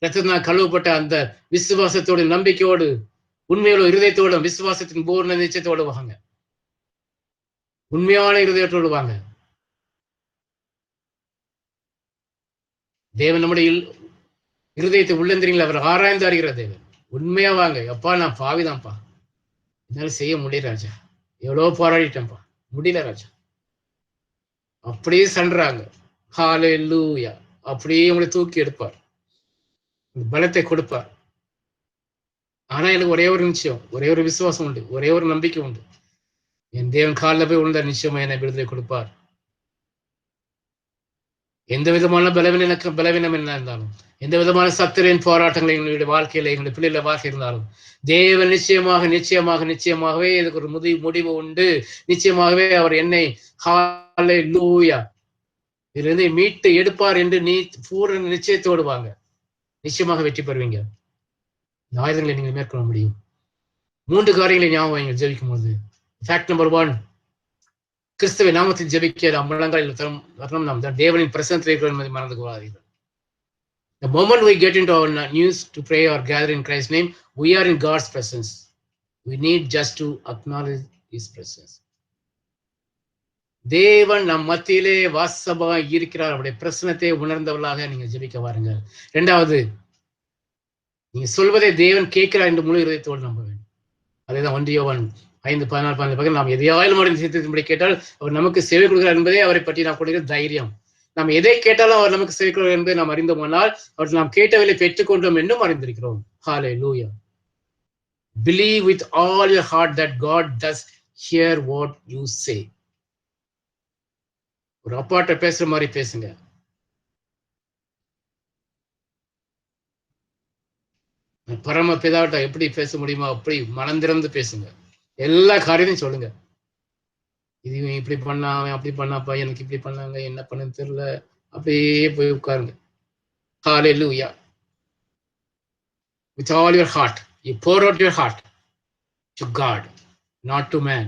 ரத்தத்தினால் கழுவப்பட்ட அந்த விசுவாசத்தோடு நம்பிக்கையோடு உண்மையோட இருதயத்தோடும் விசுவாசத்தின் பூர்ண நிச்சயத்தோடு வாங்க. உண்மையான இருதயத்தோடு வாங்க. தேவன் நம்முடைய இருதயத்தை உள்ளந்திரீங்களா அவர் ஆராய்ந்து அறிகிற தேவன். உண்மையா வாங்க. அப்பா நான் பாவிதான்ப்பா, என்னால செய்ய முடியல ராஜா, எவ்வளவு போராடிட்டேன்ப்பா, முடியல ராஜா. அப்படியே சன்றாங்க. ஹல்லேலூயா. அப்படியே உங்களை தூக்கி எடுப்பார், பலத்தை கொடுப்பார். ஆனா எனக்கு ஒரே ஒரு நிச்சயம், ஒரே ஒரு விசுவாசம் உண்டு, ஒரே ஒரு நம்பிக்கை உண்டு. என் தேவன் காலில் போய் உள்ள நிச்சயமா என்னை விடுதலை கொடுப்பார். எந்த விதமான பலவீனம் என்ன இருந்தாலும், எந்த விதமான சத்துரின் போராட்டங்கள் எங்களுடைய வாழ்க்கையில எங்களுடைய பிள்ளைகள வாழ்க்கை இருந்தாலும், தேவன் நிச்சயமாக நிச்சயமாக நிச்சயமாகவே இதுக்கு ஒரு முடிவு உண்டு. நிச்சயமாகவே அவர் என்னை ஹல்லேலூயா இதிலிருந்து மீட்டு எடுப்பார் என்று நீ பூரண நிச்சயத்தோடு வாங்க. நிச்சயமாக வெற்றி பெறுவீங்க. இந்த ஆயுதங்களை நீங்கள் மேற்கொள்ள முடியும். 3 காரியங்களை ஞாபகம் ஜெபிக்கும் போது, ஃபேக்ட் நம்பர் 1, கிறிஸ்துவை நாமத்தில் ஜெபிக்க நாம் முழங்காலில் வரணும். நாம் தேவனின் பிரசன்னத்தில் இருக்கிறோம் என்பதை மறந்து கொள்ளாதீர்கள். The moment we get into our news to pray or gather in Christ's name, we are in God's presence. We need just to acknowledge His presence. தேவன் நம் மத்தியிலே வாசமாக இருக்கிறார். அவருடைய பிரசன்னத்தை உணர்ந்தவர்களாக நீங்க ஜெபிக்க வாருங்க. 2வது, நீங்க சொல்வதை தேவன் கேட்கிறார் என்று முழு இதயத்தோடு நம்ப வேண்டும். அதேதான் 1 யோவான் 5:14 நாம் எதையாலும் அவரின் சித்தத்தின்படி கேட்டால் அவர் நமக்கு சேவை கொடுக்கிறார் என்பதே அவரை பற்றி நாம் கொடுக்கிற தைரியம். நாம் எதை கேட்டாலும் அவர் நமக்கு சேவை கொடுக்கிறார் என்பதை நாம் அறிந்தோமானால் அவர் நாம் கேட்டவரை பெற்றுக்கொண்டோம் என்றும் அறிந்திருக்கிறோம். ஹல்லேலூயா. Believe with all your heart that God does hear what you say. ஒரு அப்பாட்ட பேசுற மாதிரி பேசுங்க. பரம பிதாவிட்ட எப்படி பேச முடியுமோ அப்படி மனம் திறந்து பேசுங்க. எல்லா காரியத்தையும் சொல்லுங்க. இது இப்படி பண்ணா, அவன் அப்படி பண்ணாப்பா, எனக்கு இப்படி பண்ணாங்க, என்ன பண்ணு தெரியல, அப்படியே போய் உட்காருங்க. ஹல்லேலூயா. With all your heart, you pour out your heart to God, not to man.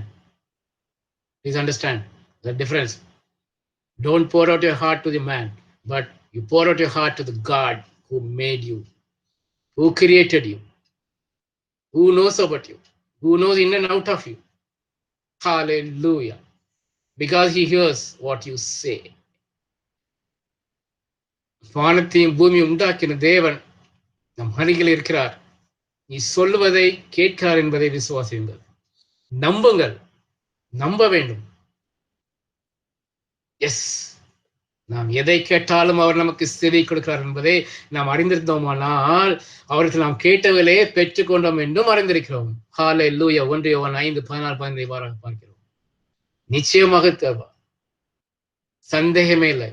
Please understand the difference. Don't pour out your heart to the man, but you pour out your heart to the God who made you, who created you, who knows about you, who knows in and out of you. Hallelujah. Because he hears what you say. வானத்தையும் பூமியை உண்டாக்கின தேவன் நம் அருகில் இருக்கிறார். நீ சொல்லுவதை கேட்கிறார் என்பதை விசுவாசியுங்கள். நம்புங்கள். நம்ப வேண்டும். எஸ், நாம் எதை கேட்டாலும் அவர் நமக்கு செவி கொடுக்கிறார் என்பதை நாம் அறிந்திருந்தோமானால் அவருக்கு நாம் கேட்டவர்களே பெற்றுக்கொண்டோம் என்றும் அறிந்திருக்கிறோம். ஹல்லேலூயா. 1 யோவான் 5:14-15 பார்க்கிறோம். நிச்சயமாக தேவை, சந்தேகமே இல்லை.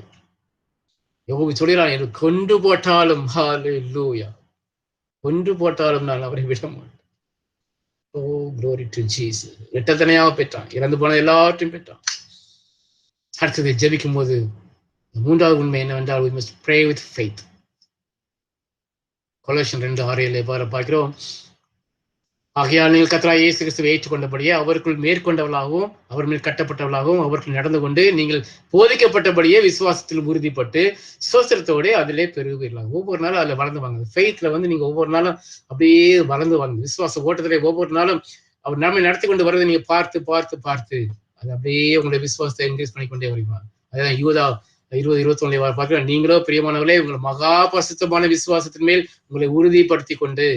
யோபு சொல்கிறான், எனக்கு கொண்டு போட்டாலும் ஹல்லேலூயா, கொன்று போட்டாலும் நான் அவரை விட மாட்டேன். ஓ glory to Jesus. இரட்டத்தனையாக பெற்றான், இறந்து போன எல்லாவற்றையும் பெற்றான். அடுத்தது ஜெபிக்கும் போது மூன்றாவது உண்மை என்னவென்றால் we must pray with faith. கொலோசியர் 2:6 பார்க்கிறோம், ஆகையால் நீங்கள் கர்த்தராகிய இயேசு கிறிஸ்துவை ஏற்றுக்கொண்டபடியே அவருக்குள் மேற்கொண்டவர்களாகவும் அவர் மேல் கட்டப்பட்டவர்களாகவும் அவர்கள் நடந்து கொண்டு நீங்கள் போதிக்கப்பட்டபடியே விசுவாசத்தில் உறுதிப்பட்டு சோத்திரத்தோடு அதிலே பெருகுவீர்களாக. ஒவ்வொரு நாளும் அதுல வளர்ந்து வாங்க. ஃபெய்த்ல நீங்க ஒவ்வொரு நாளும் அப்படியே வளர்ந்து வாங்க. விசுவாச ஓட்டத்திலே ஒவ்வொரு நாளும் அவர் நம்மை நடத்தி கொண்டு வர்றதை நீங்க பார்த்து பார்த்து பார்த்து அது அப்படியே உங்களுடைய விசுவாசத்தை இன்க்ரீஸ் பண்ணிக்கொண்டே வருவீங்க. அதான் யூதா 20:21 பார்க்கிறோம், நீங்களோ பிரியமானவர்களே உங்கள் மகா பரிசுத்தமான விசுவாசத்தின் மேல் உங்களை உறுதிப்படுத்தி கொண்டு,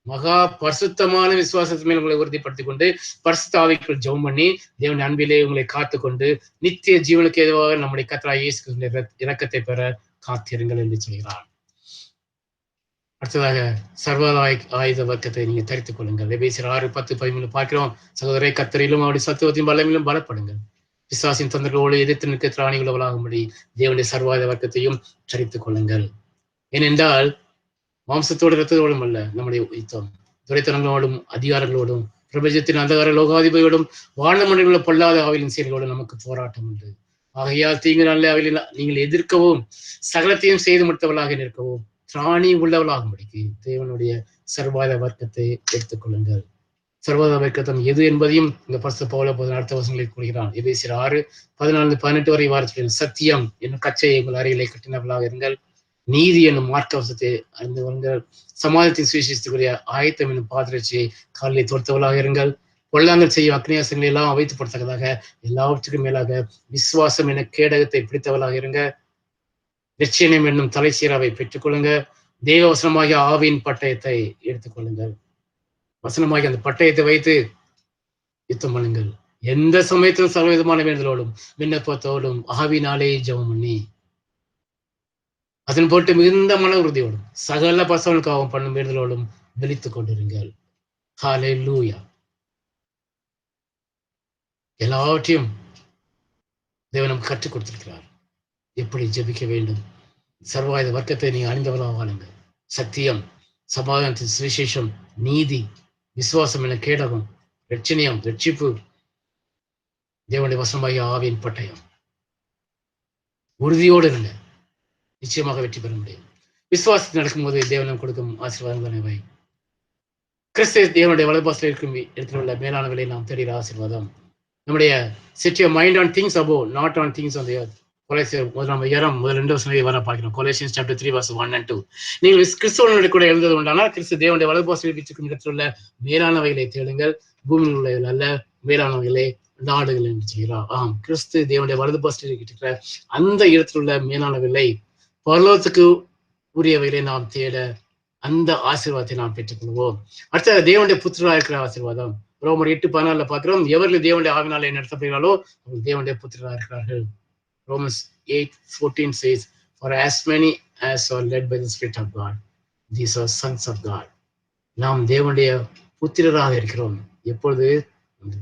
மகா பரிசுத்தமான விசுவாசத்தின் மேல் உங்களை உறுதிப்படுத்திக் கொண்டு பரிசுத்த ஆவிக்குள் ஜெபம் பண்ணி தேவன் அன்பிலே உங்களை காத்து கொண்டு நித்திய ஜீவனுக்கு ஏதுவாக நம்முடைய கர்த்தராகிய இயேசு கிறிஸ்துவின் இரக்கத்தை பெற காத்திருங்கள் என்று சொல்கிறார். அடுத்ததாக சர்வாத ஆயுத வர்க்கத்தை நீங்க தரித்துக் கொள்ளுங்கள். எபேசியர் 6:10-13 பார்க்கிறோம், சகோதரரை கர்த்தரிலும் அவருடைய சத்துவத்தின் பலமிலும் பலப்படுங்கள், பிசாசின் தொந்தர்களோடு எதிர்த்து நிற்க திராணி உள்ளவளாகும்படி தேவனுடைய சர்வாயுத வர்க்கத்தையும் தரித்துக் கொள்ளுங்கள். ஏனென்றால் மாம்சத்தோடு இரத்தத்தோடும் அல்ல நம்முடைய யுத்தம், துரைத்தனங்களோடும் அதிகாரங்களோடும் பிரபஞ்சத்தின் அந்தகார லோகாதிபதியோடும் வாழ்ந்த மனிதர்கள பொல்லாத ஆவிலின் செயல்களோடும் நமக்கு போராட்டம் உண்டு. ஆகையால் தீங்கு நல்ல ஆவிலில் நீங்கள் எதிர்க்கவும் சகலத்தையும் செய்து முடித்தவர்களாக நிற்கவும் திராணி உள்ளவளாகும்படிக்கு தேவனுடைய சர்வாயுத வர்க்கத்தை எடுத்துக் கொள்ளுங்கள். சர்வாயுத வர்க்கம் எது என்பதையும் இந்த பரிசுத்த பவுல் அடுத்த வசனங்களில் கூறுகிறான். எபேசியர் 6:14-18 வரை வாரத்தில் சத்தியம் என்னும் கச்சையை உங்கள் அறையிலே கட்டினவர்களாக இருங்கள், நீதி என்னும் மார்க்கவசத்தை அறிந்து கொள்ளுங்கள், சமாதானத்தின் சுவிசேஷத்துக்குரிய ஆயத்தம் என்னும் பாத்திரச்சியை காலிலே தொடுத்தவர்களாக இருங்கள், பொல்லாங்கல் செய்யும் அக்னியாசங்களை எல்லாம் அவைத்துப்படுத்தக்கதாக எல்லாவற்றுக்கும் மேலாக விசுவாசம் என கேடகத்தை பிடித்தவர்களாக இருங்க, நிச்சயம் என்னும் தலைச்சீராவை பெற்றுக் கொள்ளுங்க, தேவ வசனமாகிய ஆவியின் பட்டயத்தை எடுத்துக் கொள்ளுங்கள். வசனமாகிய அந்த பட்டயத்தை வைத்து யுத்தம் பண்ணுங்கள். எந்த சமயத்திலும் சர்வவிதமான வேண்டுதலோடும் விண்ணப்பத்தோடும் ஆவினாலே ஜெபம் பண்ணி அதன் போட்டு மிகுந்த மன உறுதியோடும் சகல பசங்களுக்காகவும் பண்ணும் வேண்டுதலோடும் விழித்துக் கொண்டிருங்கள். ஹல்லேலூயா. எல்லாவற்றையும் தேவன் நமக்கு கற்றுக் கொடுத்திருக்கிறார், எப்படி ஜெபிக்க வேண்டும். சர்வாயுத வர்க்கத்தை நீங்க அணிந்தவர்களாக வாழுங்க. சத்தியம், சமாதானத்தின் சுவிசேஷம், நீதி, விசுவாசம் என கேடகம், ரட்சணியம், ரட்சிப்பு, தேவனுடைய வசனமாகிய ஆவியின் பட்டயம். உறுதியோடு இருங்க, நிச்சயமாக வெற்றி பெற முடியும். விசுவாசத்தில் நடக்கும்போது தேவனம் கொடுக்கும் ஆசீர்வாதங்கள். கிறிஸ்து தேவனுடைய வலதுபாசத்தில் இருக்கும் இடத்தில் உள்ள மேலான விலை நாம் தேடுகிற ஆசீர்வாதம். நம்முடைய set your mind on things above, not on things on the earth. கொலோசியர் 1:2 வர பார்க்கிறோம். Colossians chapter 3:1-2. நீங்கள் கிறிஸ்துவனுடைய கூட எழுந்தது உண்டானால் கிறிஸ்து தேவனுடைய வலதுபாசத்தில் வீட்டிற்கும் இடத்தில் உள்ள மேலானவைகளை தேடுங்கள், பூமியில் உள்ளவைகள் அல்ல, மேலானவைகளை நாடுகள் என்று சொல்கிறார். ஆம், கிறிஸ்து தேவனுடைய வலதுபாசத்தில் இருக்கிற அந்த இடத்தில் உள்ள மேலானவைகளை, பரலோகத்துக்கு உரியவைகளை நாம் தேட அந்த ஆசீர்வாதத்தை நாம் பெற்றுக்கொள்வோம். அடுத்த தேவனுடைய புத்திரராக இருக்கிற ஆசீர்வாதம். ரோமர் 8:14 பார்க்கிறோம், எவர்கள் தேவனுடைய ஆவினாலே நடத்தப்படுகிறார்களோ அவர்கள் தேவனுடைய புத்திரராக இருக்கிறார்கள். Romans 8:14 says, for as many as are led by the Spirit of God, these are sons of God. நாம் தேவனுடைய புத்திரராக இருக்கிறோம். எப்பொழுது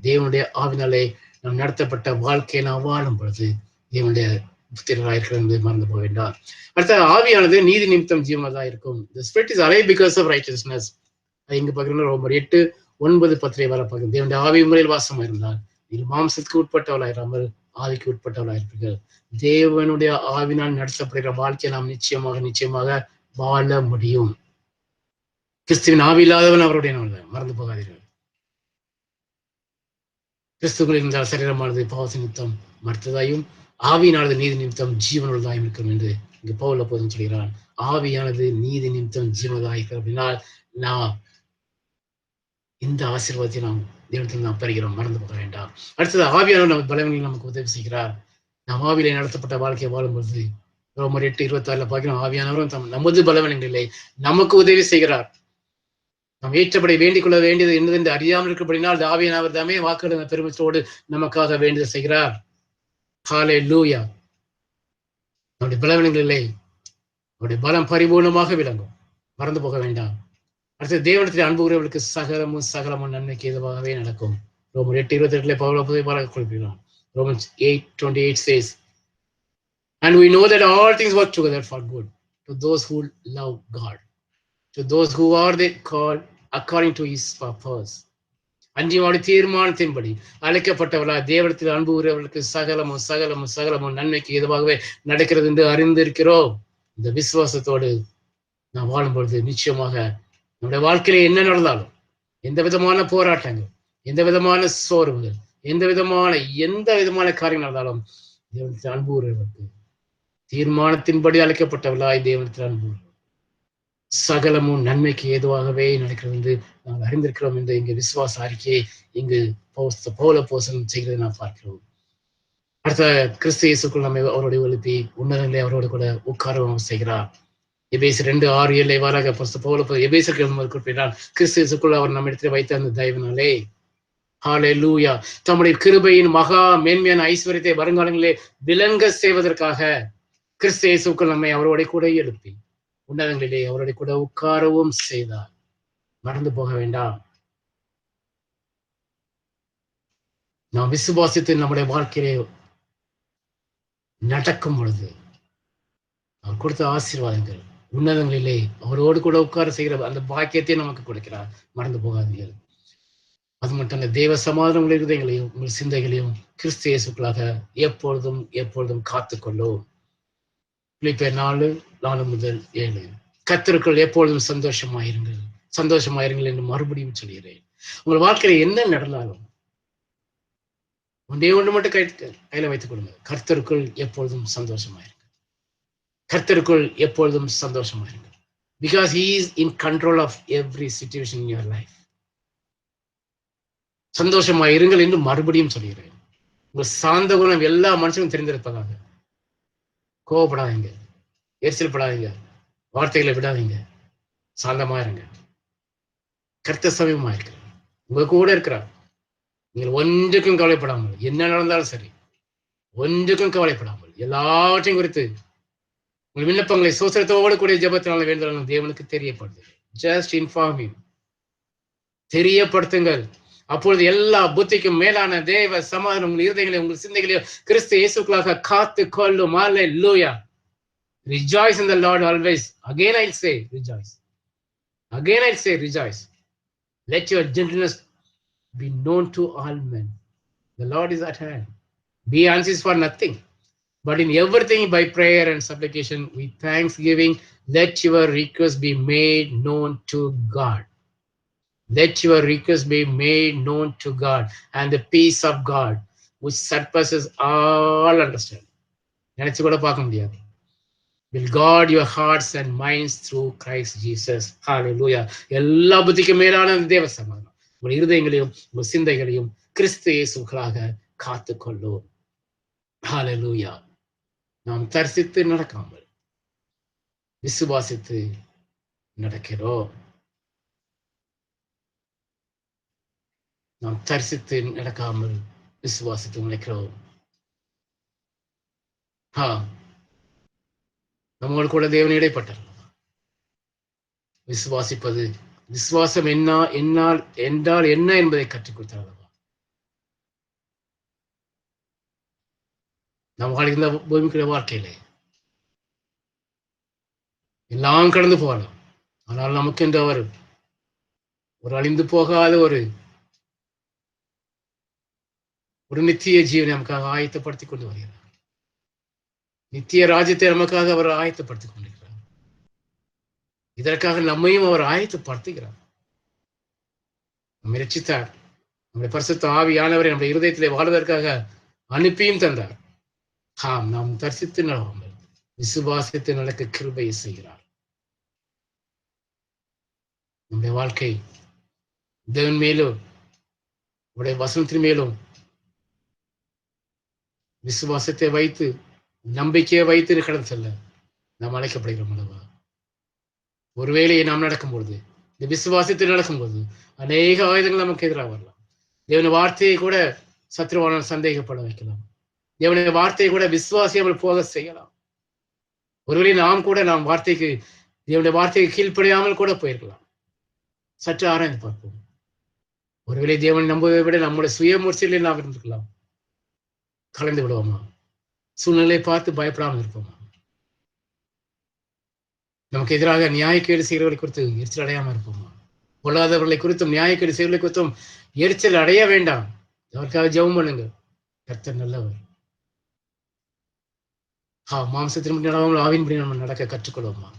தேவனுடைய ஆவினாலே நாம் நடத்தப்பட்ட வாழ்க்கையை நாம் வாழும் பொழுது தேவனுடைய புத்திரராக இருக்கிறோம் என்பதை மறந்து போக வேண்டாம். அடுத்த ஆவியானது நீதி நிமித்தம் ஜீவனதாக இருக்கும். The Spirit is alive because of righteousness. அது இங்கு பார்க்கிறோம். ரோமர் 8:9-10 வரை பார்க்கிறோம். தேவனுடைய ஆவி முறையில் வாசமாக இருந்தால் நீங்கள் மாம்சத்துக்கு உட்பட்டவளாயிராமல் ஆவிக்கு உட்பட்டவளாயிருப்பீர்கள். தேவனுடைய ஆவினால் நடத்தப்படுகிற வாழ்க்கையை நாம் நிச்சயமாக வாழ முடியும். கிறிஸ்துவின் ஆவி இல்லாதவன் அவருடைய மறந்து போகாதீர்கள். கிறிஸ்துவில் இருந்தால் சரீரமானது பாவ நிமித்தம் மறுத்ததாயும் ஆவியானது நீதி நிமித்தம் ஜீவனுள்ளதாயும் இருக்கும் என்று இங்கு பவுல் அப்போதும் சொல்கிறான். ஆவியானது நீதி நிமித்தம் ஜீவனதாக இருக்கிற அப்படின்னா நாம் இந்த ஆசீர்வாதத்தை நாம் தேவனத்தில் நாம் பெறுகிறோம், மறந்து போக வேண்டாம். அடுத்தது ஆவியானவர் நமக்கு பலவீனங்களில் நமக்கு உதவி செய்கிறார். நாம் ஆவியிலே நடத்தப்பட்ட வாழ்க்கையை வாழும்பொழுது ரோமர் 8:26 பார்க்கிறோம், ஆவியானவரும் நமது பலவீனங்களிலே நமக்கு உதவி செய்கிறார். நாம் ஏற்றபடி வேண்டிக் கொள்ள வேண்டியது என்னதென்று அறியாமல் இருக்கப்படினால் ஆவியானவர் தாமே வாக்குறுதின பெருமிச்சோடு நமக்காக வேண்டுதல் செய்கிறார். ஹல்லேலூயா. நம்முடைய பலவீனங்களிலே அவருடைய பலம் பரிபூர்ணமாக விளங்கும், மறந்து போக வேண்டாம். அடுத்து தேவனத்தில் அன்புகிறவர்களுக்கு சகலமும் நன்மைக்கு எதுவாகவே நடக்கும். ரோமர் 8:28 பவுல் குறிப்பிடுகிறான். Romans 8:28 says, and we know that all things work together for good to those who love God, to those who are they called according to his purpose. அன்றியோட தீர்மானத்தின்படி அழைக்கப்பட்டவர்களா தேவனத்தில் அன்பு கூறுவர்களுக்கு சகலமும் சகலமும் சகலமும் நன்மைக்கு எதுவாகவே நடக்கிறது என்று அறிந்திருக்கிறோம். இந்த விசுவாசத்தோடு நாம் வாழும்பொழுது நிச்சயமாக நம்முடைய வாழ்க்கையில என்ன நடந்தாலும், எந்த விதமான போராட்டங்கள், எந்த விதமான சோர்வுகள், எந்த விதமான காரியம் நடந்தாலும் தேவனத்தில் அன்பு கூறுவர்களுக்கு தீர்மானத்தின்படி அழைக்கப்பட்டவர்களாய் தேவனத்தில் அன்பு சகலமும் நன்மைக்கு ஏதுவாகவே நடக்கிறது என்று நாங்கள் அறிந்திருக்கிறோம் என்று இங்கு விசுவாச அறிக்கையை இங்கு பவுலப்போஸ்தலன் செய்கிறதை நாம் பார்க்கிறோம். அடுத்த கிறிஸ்து இயேசுக்குள் நம்மை அவருடைய எழுப்பி உன்னதங்களை அவரோடு கூட உட்காரவும் செய்கிறார். எபேசியர் 2:6-7 இவ்வாறாக எபேசியருக்கு குறிப்பிட்டார், கிறிஸ்து இயேசுக்குள் அவர் நம்மிடத்தில் வைத்த அந்த தயவினாலே ஹல்லேலூயா தம்முடைய கிருபையின் மகா மேன்மையான ஐஸ்வர்யத்தை வருங்காலங்களிலே விளங்க செய்வதற்காக கிறிஸ்து இயேசுக்குள் நம்மை அவரோட கூட எழுப்பி உன்னதங்களிலே அவருடைய கூட உட்காரவும் செய்தார். மறந்து போக வேண்டாம். நாம் விசுவாசித்து நம்முடைய வாழ்க்கையிலே நடக்கும் பொழுது அவர் கொடுத்த ஆசீர்வாதங்கள் உன்னதங்களிலே அவரோடு கூட உட்கார செய்கிற அந்த பாக்கியத்தை நமக்கு கொடுக்கிறார். மறந்து போகாதீர்கள். அது மட்டும் இல்ல, தேவ சமாதானம் உங்கள் இருதயங்களையும் உங்கள் சிந்தைகளையும் கிறிஸ்து இயேசுக்களாக எப்பொழுதும் எப்பொழுதும் காத்துக்கொள்ளும். பிலிப்பியர் 4:4-7 கர்த்தருக்குள் எப்பொழுதும் சந்தோஷமாயிருங்கள் என்று மறுபடியும் சொல்கிறேன். உங்கள் வாழ்க்கையில என்ன நடந்தாலும் ஒன்று மட்டும் கையில வைத்துக் கொள்ளுங்க. கர்த்தருக்குள் எப்பொழுதும் சந்தோஷமாயிருங்க. கர்த்தருக்குள் எப்பொழுதும் சந்தோஷமாயிருங்க. Because he is in control of every situation in your life. சந்தோஷமாயிருங்கள் என்று மறுபடியும் சொல்கிறேன். உங்கள் சாந்த குணம் எல்லா மனுஷனும் தெரிந்திருப்பதாக. கோவப்படாதீங்க, எரிச்சல் படாதீங்க, வார்த்தைகளை விடாதீங்க, சாந்தமா இருங்க. கர்த்தர் சமீபமா இருக்கிறார், உங்க கூட இருக்கிறார். நீங்கள் ஒன்றுக்கும் கவலைப்படாமல், என்ன நடந்தாலும் சரி, ஒன்றுக்கும் கவலைப்படாமல் எல்லாவற்றையும் குறித்து உங்கள் விண்ணப்பங்களை சோசரத்தோடு கூடிய ஜெபத்தினால வேண்டுதலான தேவனுக்கு தெரியப்படுது. ஜஸ்ட் இன்ஃபார்ம் ஹிம், தெரியப்படுத்துங்கள். அப்பொழுது எல்லா புத்திக்கும் மேலான தேவ சமாதானம் உங்கள் இருதயங்களையும் உங்கள் சிந்தைகளையும் கிறிஸ்து இயேசுக்களாக காத்து கொள்ளும். ஹல்லேலூயா. Rejoice in the Lord always. Again I'll say rejoice. Again I'll say rejoice. Let your gentleness be known to all men. The Lord is at hand. Be anxious for nothing, but in everything by prayer and supplication with thanksgiving let your requests be made known to God. Let your requests be made known to God, and the peace of God which surpasses all understanding. நினைச்சு கூட பார்க்க முடியாது. Will guard your hearts and minds through Christ Jesus. Hallelujah. எல்லா புத்திக்கும் மேலான தேவ சமாதானம் உங்கள் இருதயங்களையும் உங்கள் சிந்தைகளையும் கிறிஸ்து இயேசுக்களாக காத்துக்கொள்ளும். Hallelujah. நாம் தரிசித்து நடக்காமல் விசுவாசித்து நடக்கிறோம். நாம் தரிசித்து நடக்காமல் விசுவாசித்து நடக்கிறோம். நம்மோடு கூட தேவன் இடைப்பட்டார். விசுவாசிப்பது, விசுவாசம் என்றால் என்ன என்பதை கற்றுக் கொடுத்தார். நாம் வாழ்கின்ற பூமிக்குரிய வாழ்க்கையிலே எல்லாம் கடந்து போகலாம். ஆனால் நமக்கு என்று அவர் ஒரு அழிந்து போகாத ஒரு நித்திய ஜீவனை நமக்காக ஆயத்தப்படுத்திக் கொண்டு வருகிறார். நித்திய ராஜ்யத்தை நமக்காக அவர் ஆயத்தப்படுத்திக் கொண்டிருக்கிறார். இதற்காக நம்மையும் அவர் ஆயத்தப்படுத்துகிறார். நம்மை ரட்சித்தார். நம்முடைய பரிசுத்த ஆவியானவரை நம்முடைய இருதயத்திலே வாழ்வதற்காக அனுப்பியும் தந்தார். நாம் தரிசித்து நடவாமல் விசுவாசித்து நடக்க கிருபையை செய்கிறார். நம்முடைய வாழ்க்கை தேவன் மேலும் நம்முடைய வசனத்தின் மேலும் விசுவாசத்தை வைத்து நம்பிக்கையை வைத்து கடந்து செல்ல நாம் அழைக்கப்படுகிறோம் அல்லவா? ஒருவேளையை நாம் நடக்கும்பொழுது, இந்த விசுவாசத்தில் நடக்கும்போது அநேக ஆயுதங்கள் நமக்கு எதிராக வரலாம். தேவனுடைய வார்த்தையை கூட சத்ருவான சந்தேகப்பட வைக்கலாம். தேவனுடைய வார்த்தையை கூட விசுவாசியாமல் போக செய்யலாம். ஒருவேளை நாம் வார்த்தைக்கு தேவனுடைய வார்த்தைக்கு கீழ்ப்படியாமல் கூட போயிருக்கலாம். சற்று ஆராய்ந்து பார்ப்போம். ஒருவேளை தேவன் நம்புவதை விட நம்முடைய சுய முயற்சிகளில் நாம் இருந்திருக்கலாம். கலந்து விடுவோமா? சூழ்நிலையை பார்த்து பயப்படாமல் இருப்போமா? நமக்கு எதிராக நியாயக்கேடு செய்கிறவர்களை குறித்து எரிச்சல் அடையாமல் இருப்போமா? பொல்லாதவர்களை குறித்தும் நியாயக்கேடு செய்வர்களை குறித்தும் எரிச்சல் அடைய வேண்டாம். அவருக்காக ஜெபம் பண்ணுங்க. கர்த்தர் நல்லவர். மாம்சத்தின்படி நடவாமல் ஆவியின்படி நம்ம நடக்க கற்றுக்கொள்வோமா?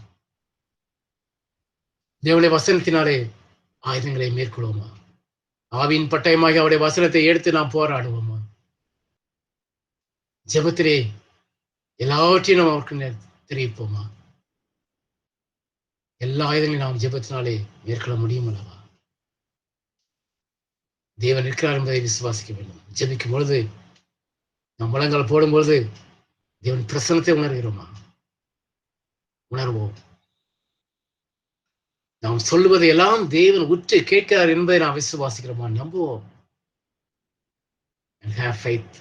தேவனுடைய வசனத்தினாலே ஆயுதங்களை மேற்கொள்வோமா? ஆவியின் பட்டயமாக அவருடைய வசனத்தை எடுத்து நாம் போராடுவோமா? ஜெபத்திலே எல்லாவற்றையும் நாம் அவருக்கு தெரிவிப்போமா? எல்லா ஆயுதங்களையும் நாம் ஜெபத்தினாலே மேற்கொள்ள முடியும் அல்லவா? தேவன் இருக்கிறார் என்பதை விசுவாசிக்க வேண்டும். ஜெபிக்கும் பொழுது நாம் முழங்கால் போடும்பொழுது தேவன் பிரசன்னத்தை உணர்கிறோமா? உணர்வோம். நாம் சொல்லுவதை எல்லாம் தேவன் உற்று கேட்கிறார் என்பதை நாம் விசுவாசிக்கிறோமா? நம்புவோம். have faith.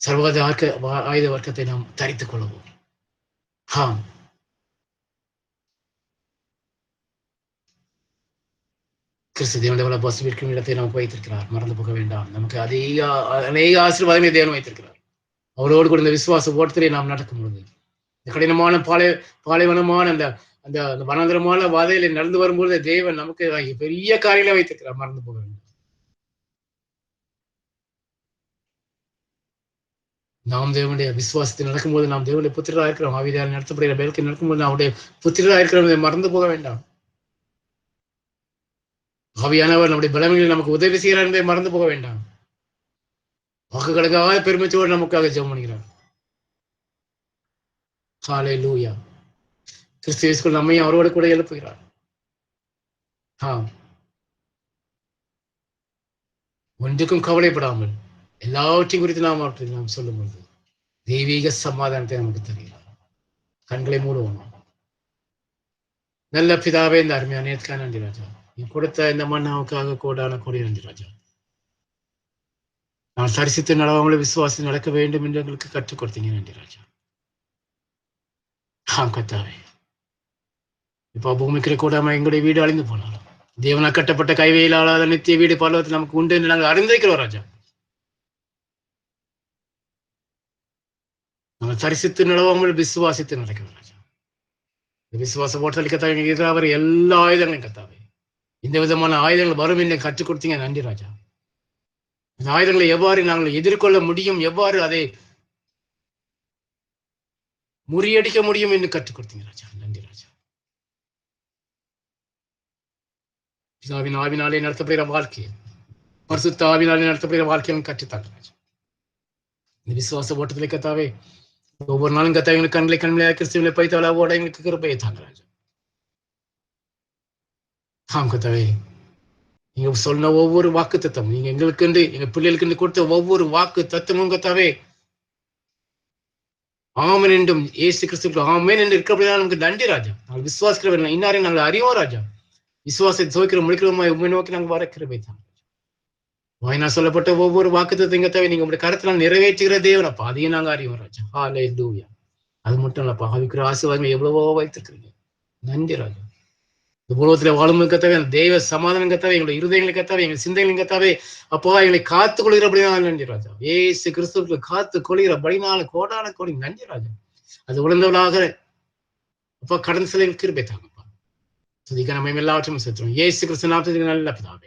சர்வாத ஆயுத வர்க்கத்தை நாம் தரித்துக் கொள்வோம். கிறிஸ்து தேவனுடைய வல்ல பசுவிற்கும் இடத்தை நமக்கு வைத்திருக்கிறார். மறந்து போக வேண்டாம். நமக்கு அநேக ஆசீர்வாதங்களை தேவன் வைத்திருக்கிறார். அவரோடு கூட இந்த விசுவாச ஓட்டத்திலே நாம் நடக்கும் பொழுது இந்த கடினமான பாலைவனமான அந்த வனாந்தரமான வாதையில நடந்து வரும்பொழுது தேவன் நமக்கு பெரிய காரியங்களை வைத்திருக்கிறார். மறந்து போக வேண்டும். நாம் தேவனுடைய விசுவாசத்தில் நடக்கும்போது நாம் தேவனுடைய புத்திரராக இருக்கிறோம். ஆவியால் நடத்தப்படுகிற வேலைக்கு நடக்கும்போது நம்முடைய புத்திரராக இருக்கிறோம். மறந்து போக வேண்டாம். ஆவியானவர் நம்முடைய பலவீனங்களை நமக்கு உதவி செய்கிறார் என்பதை மறந்து போக வேண்டாம். வாக்குகளுக்காக பெருமைச்சோடு நமக்காக ஜெபம் பண்ணுகிறார். ஹல்லேலூயா. கிறிஸ்து இயேசுக்குள் நம்மையும் அவரோடு கூட எழுப்புகிறார். ஒன்றுக்கும் கவலைப்படாமல் எல்லாவற்றையும் குறித்து நாம் சொல்லும் பொழுது தெய்வீக சமாதானத்தை நமக்கு தருகிறார். கண்களை மூடுவோம். நல்ல பிதாவே, இந்த அருமையான நேரத்துக்காக நன்றி ராஜா. நீ கொடுத்த இந்த மன்னாவுக்காக கோடான கோடி நன்றி ராஜா. நான் தரிசித்து நடவாமலே விசுவாசி நடக்க வேண்டும் என்று எங்களுக்கு கற்றுக் கொடுத்தீங்க. நன்றி ராஜா. கர்த்தாவே, இப்ப பூமிக்கிற கூடாம எங்களுடைய வீடு அழிந்து போனாலும் தேவனா கட்டப்பட்ட கைவேலாத நித்திய வீடு பல்லவத்தில் நமக்கு உண்டு என்று நாங்கள் அறிந்திருக்கிறோம் ராஜா. நாங்கள் தரிசித்து நடவாமல் விசுவாசித்து நடக்கிறோம் ராஜா. விசுவாச ஓட்டத்தில் கத்தாவே எதிராக எல்லா ஆயுதங்களையும் கத்தாவே இந்த விதமான ஆயுதங்கள் வரும் என்று கற்றுக் கொடுத்தீங்க. நன்றி ராஜா. இந்த ஆயுதங்களை எவ்வாறு நாங்கள் எதிர்கொள்ள முடியும், எவ்வாறு அதை முறியடிக்க முடியும் என்று கற்றுக் கொடுத்தீங்க ராஜா. நன்றி ராஜா. பிதாவின் ஆவினாலே நடத்தப்படுகிற வாழ்க்கையை, பரிசுத்த ஆவினாலே நடத்தப்படுகிற வாழ்க்கையை கற்றுத்தாங்க ராஜா. இந்த விசுவாச ஓட்டத்திலே கத்தாவே ஒவ்வொரு நாளும் கத்தாவே எங்களுக்கு கண்களை கிறிஸ்துவினை பைத்தவளோட எங்களுக்கு கிருபையை தாங்க ராஜா. கத்தாவே, நீங்க சொன்ன ஒவ்வொரு வாக்கு தத்துவம், நீங்க எங்களுக்கு எங்க பிள்ளைகளுக்கு கொடுத்த ஒவ்வொரு வாக்கு தத்துவமும் கத்தாவே ஆமன் என்றும் ஏசு கிறிஸ்துக்கு ஆமேன் என்று இருக்கிறபடிதான் நமக்கு நன்றி ராஜா. நாங்கள் விசுவாசிக்கிற இன்னாரையும் நாங்கள் அறிவோம் ராஜா. விசுவாசத்தை துவைக்கிற முடிக்கிறோமா உண்மை நோக்கி நாங்கள் வர கிருபை தான். வாயினால் சொல்லப்பட்ட ஒவ்வொரு வாக்கு தத்துவம் கத்தாவே நீங்க உங்களுடைய கருத்தினால் நிறைவேற்றுகிற தேவனப்பா, அதையும் நாங்கள் அறிவோம் ராஜா. ஹல்லேலூயா. அது மட்டும் இல்லப்பா, ஆவிக்குரிய ஆசீர்வாதங்கள் எவ்வளவோ வைத்திருக்கிறீங்க. நன்றி ராஜா. இந்த உலகத்துல வாழும் கத்தாவே அந்த தெய்வ சமாதானம் கத்தாவே எங்களுடைய இருதயங்களை கத்தாவே எங்கள் சிந்தைகளை கத்தாவே அப்பா எங்களை காத்து கொள்கிறபடினால நன்றி ராஜா. ஏசு கிறிஸ்துவுக்கு காத்து கொள்கிறபடினால கோடான கோடி நன்றி ராஜா. அது உணர்ந்தவளாக அப்பா கடந்த சிலையில் கிருபை தாங்கப்பா. சுதிக்க நம்ம எல்லாவற்றையும் சேர்த்துறோம். ஏசு கிறிஸ்து நாமத்துக்கு நல்ல பிதாவே.